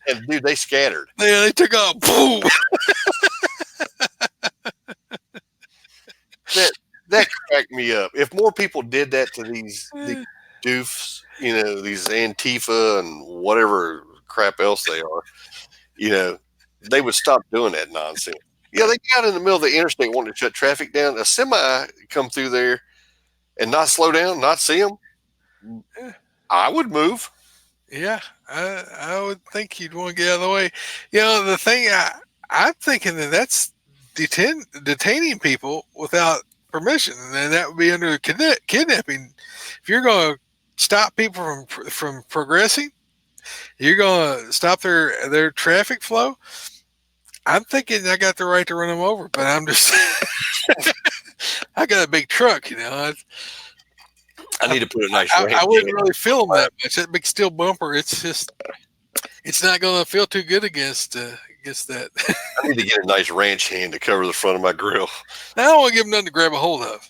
And, dude, they scattered. Yeah, they took off. Boom. That cracked me up. If more people did that to these doofs, these Antifa and whatever crap else they are, they would stop doing that nonsense. Yeah, they got in the middle of the interstate wanting to shut traffic down. A semi come through there and not slow down, not see them. I would move. Yeah, I would think you'd want to get out of the way. The thing I'm thinking that's detaining people without permission, and that would be under kidnapping. If you're going to stop people from progressing, you're going to stop their traffic flow. I'm thinking I got the right to run them over, but I'm just I got a big truck, I need to put a nice. I wouldn't really feel them that much. That big steel bumper, it's not going to feel too good against that. I need to get a nice ranch hand to cover the front of my grill. I don't want to give them nothing to grab a hold of.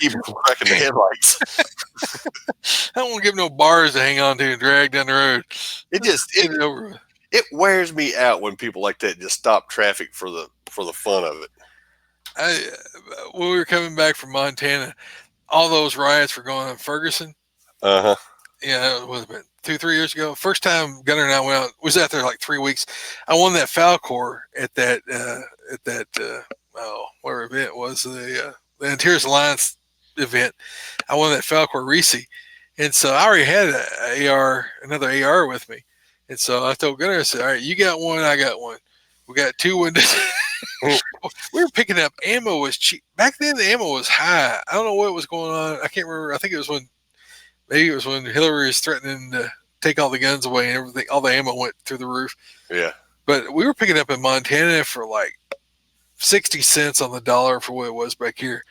Keep them from cracking the headlights. I don't want to give them no bars to hang on to and drag down the road. It over. It wears me out when people like that just stop traffic for the fun of it. When we were coming back from Montana, all those riots were going on in Ferguson. Uh huh. Yeah, it was about 2-3 years ago. First time Gunner and I went out, was out there like 3 weeks. I won that Falcor at that whatever event was, the Interiors Alliance event. I won that Falcor Reese, and so I already had another AR with me, and so I told Gunner, I said, "All right, you got one, I got one. We got two windows." We were picking up ammo was cheap back then. The ammo was high. I don't know what was going on. I can't remember. I think it was when Hillary was threatening to take all the guns away and everything. All the ammo went through the roof. Yeah. But we were picking up in Montana for like 60 cents on the dollar for what it was back here.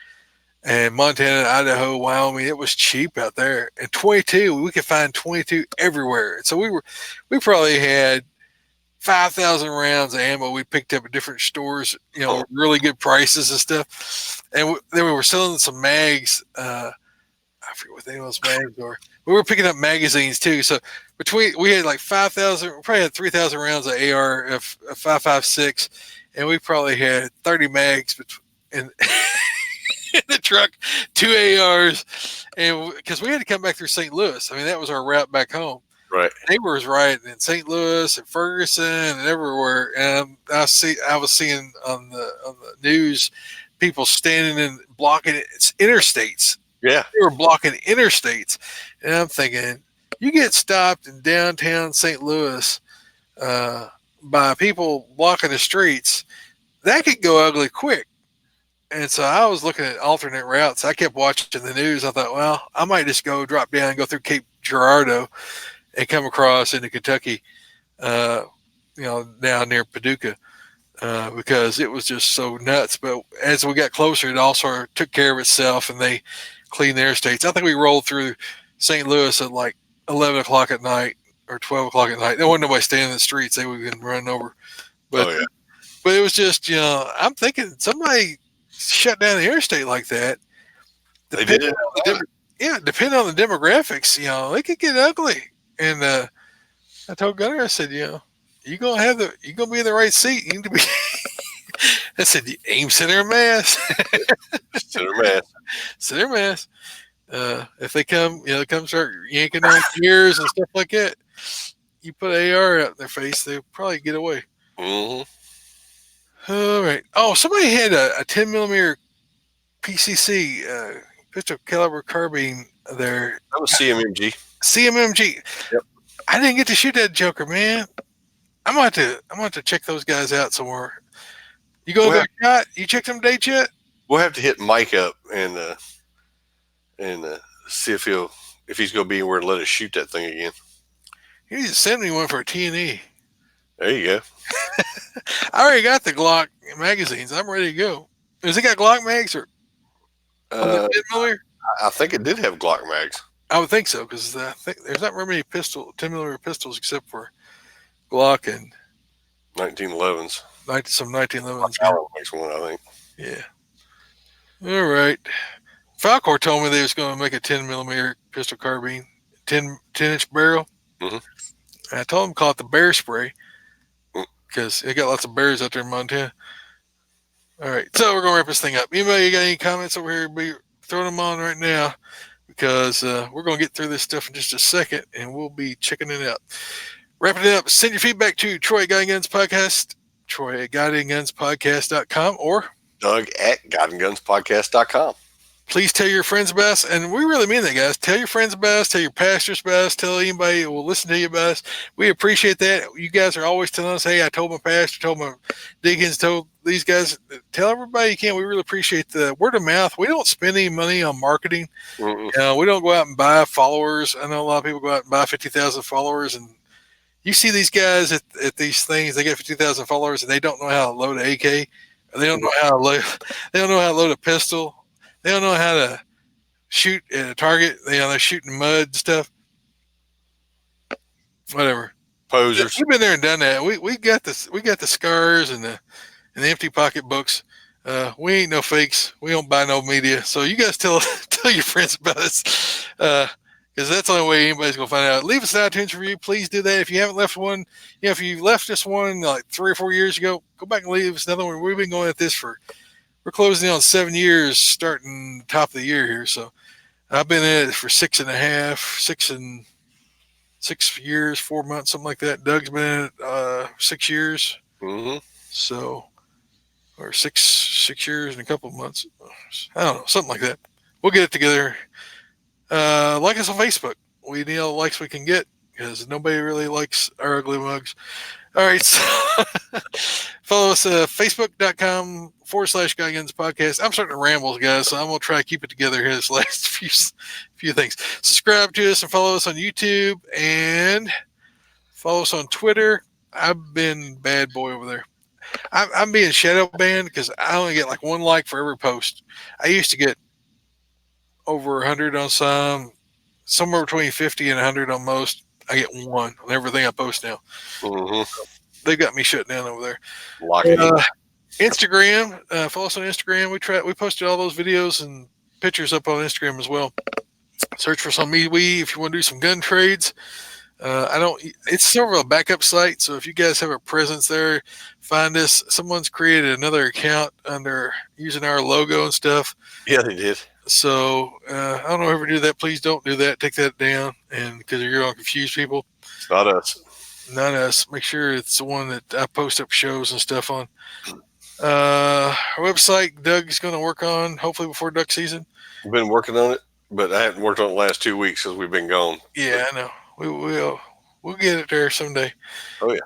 And Montana, Idaho, Wyoming, it was cheap out there. And 22, we could find 22 everywhere. And so we probably had 5,000 rounds of ammo we picked up at different stores, really good prices and stuff. And then we were selling some mags. I forget what the name of those mags were. We were picking up magazines too. So we had like 5,000, we probably had 3,000 rounds of AR of 5.56, and we probably had 30 mags in the truck, 2 ARs, and because we had to come back through St. Louis. I mean, that was our route back home. Right. Neighbors rioting in St. Louis and Ferguson and everywhere. And I was seeing on the news people standing and blocking interstates. Yeah. They were blocking interstates. And I'm thinking, you get stopped in downtown St. Louis by people blocking the streets, that could go ugly quick. And so I was looking at alternate routes. I kept watching the news. I thought, well, I might just drop down and go through Cape Girardeau and come across into Kentucky, down near Paducah, because it was just so nuts. But as we got closer, it also took care of itself, and they cleaned the interstates. I think we rolled through St. Louis at like 11 o'clock at night or 12 o'clock at night. There wasn't nobody standing in the streets. They would have been run over. But, but it was just, I'm thinking somebody shut down the interstate like that. They did it. Depending on the demographics, it could get ugly. And I told Gunner, I said, you're gonna be in the right seat. You need to be. I said, aim center mass. Center mass. If they come, start yanking on gears and stuff like that, you put an AR out in their face, they'll probably get away. Mm-hmm. All right. Oh, somebody had a 10 millimeter PCC pistol caliber carbine there. That was CMMG. CMMG. Yep. I didn't get to shoot that joker, man. I'm going to check those guys out somewhere. You go there, shot? You checked them dates yet? We'll have to hit Mike up and see if he's going to be anywhere to let us shoot that thing again. He needs to send me one for a T&E. There you go. I already got the Glock magazines. I'm ready to go. Has it got Glock mags or? I think it did have Glock mags. I would think so, because I think there's not very many 10 millimeter pistols except for Glock and 1911s. Some 1911s. Allen makes one, I think. Yeah. All right. Falcor told me they was going to make a 10 millimeter pistol carbine, 10-inch barrel. Mm-hmm. I told them to call it the bear spray because they got lots of bears out there in Montana. All right. So we're going to wrap this thing up. Anybody got any comments over here? Be throwing them on right now, because we're going to get through this stuff in just a second, and we'll be checking it out. Wrapping it up, send your feedback to Troy at Guiding Guns Podcast, Troy at guidinggunspodcast.com, or Doug at guidinggunspodcast.com. Please tell your friends about us, and we really mean that, guys. Tell your friends about us, tell your pastors about us, tell anybody who will listen to you about us. We appreciate that. You guys are always telling us, hey, I told my pastor, told my deacons, told these guys. Tell everybody you can. We really appreciate the word of mouth. We don't spend any money on marketing. We don't go out and buy followers. I know a lot of people go out and buy 50,000 followers, and you see these guys at these things, they get 50,000 followers, and they don't know how to load an AK. They don't know how to load a pistol. They don't know how to shoot at a target. They're shooting mud and stuff. Whatever. Posers. We've been there and done that. We got this. We got the scars and the empty pocketbooks. We ain't no fakes. We don't buy no media. So you guys tell your friends about us, because that's the only way anybody's going to find out. Leave us an iTunes review. Please do that. If you haven't left one, if you left us one like 3 or 4 years ago, go back and leave us another one. We've been going at this we're closing in on 7 years, starting top of the year here. So I've been at it for 6.5, 6 years, 4 months, something like that. Doug's been at it 6 years. Mm-hmm. So, or six years and a couple of months. I don't know, something like that. We'll get it together. Like us on Facebook. We need all the likes we can get because nobody really likes our ugly mugs. All right. So follow us facebook.com/Guy Guns Podcast. I'm starting to ramble, guys, so I'm going to try to keep it together here this last few things. Subscribe to us and follow us on YouTube and follow us on Twitter. I've been bad boy over there. I'm being shadow banned because I only get like 1 like for every post. I used to get over 100 on some, somewhere between 50 and 100 on most. I get 1 on everything I post now. Mm-hmm. They got me shut down over there. Instagram, follow us on Instagram. We posted all those videos and pictures up on Instagram as well. Search for some MeWe if you want to do some gun trades. It's sort of a backup site, so if you guys have a presence there, find us. Someone's created another account under using our logo and stuff. Yeah, they did. So I don't know if ever do that. Please don't do that. Take that down, and because you're going to confuse people. It's not us. Not us. Make sure it's the one that I post up shows and stuff on. Our website, Doug's going to work on hopefully before duck season. We've been working on it, but I haven't worked on it the last 2 weeks because we've been gone. Yeah, I know. We'll get it there someday. Oh, yeah.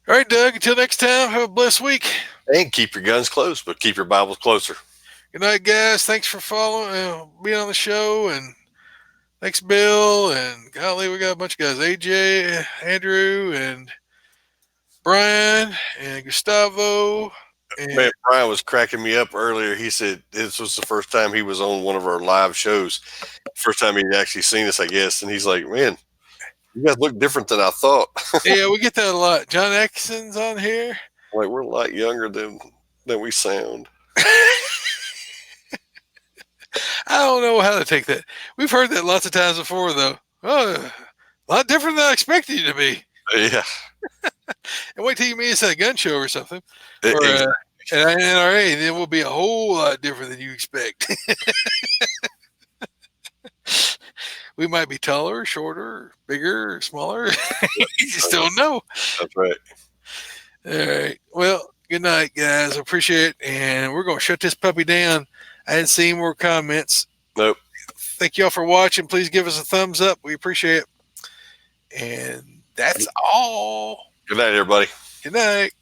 All right, Doug, until next time, have a blessed week. And keep your guns close, but keep your Bibles closer. Good night, guys. Thanks for following, being on the show, and thanks, Bill. And golly, we got a bunch of guys: AJ, Andrew, and Brian, and Gustavo. And Man, Brian was cracking me up earlier. He said this was the first time he was on one of our live shows. First time he'd actually seen us, I guess. And he's like, man, you guys look different than I thought. Yeah, we get that a lot. John Atkinson's on here. Like, we're a lot younger than we sound. I don't know how to take that. We've heard that lots of times before, though. Oh, a lot different than I expected you to be. Yeah. And wait till you meet us at a gun show or something. Exactly. Or an NRA, then we'll be a whole lot different than you expect. We might be taller, shorter, bigger, or smaller. You just don't know. That's right. All right. Well, good night, guys. I appreciate it. And we're going to shut this puppy down. I didn't see any more comments. Nope. Thank y'all for watching. Please give us a thumbs up. We appreciate it. And that's all. Good night, everybody. Good night.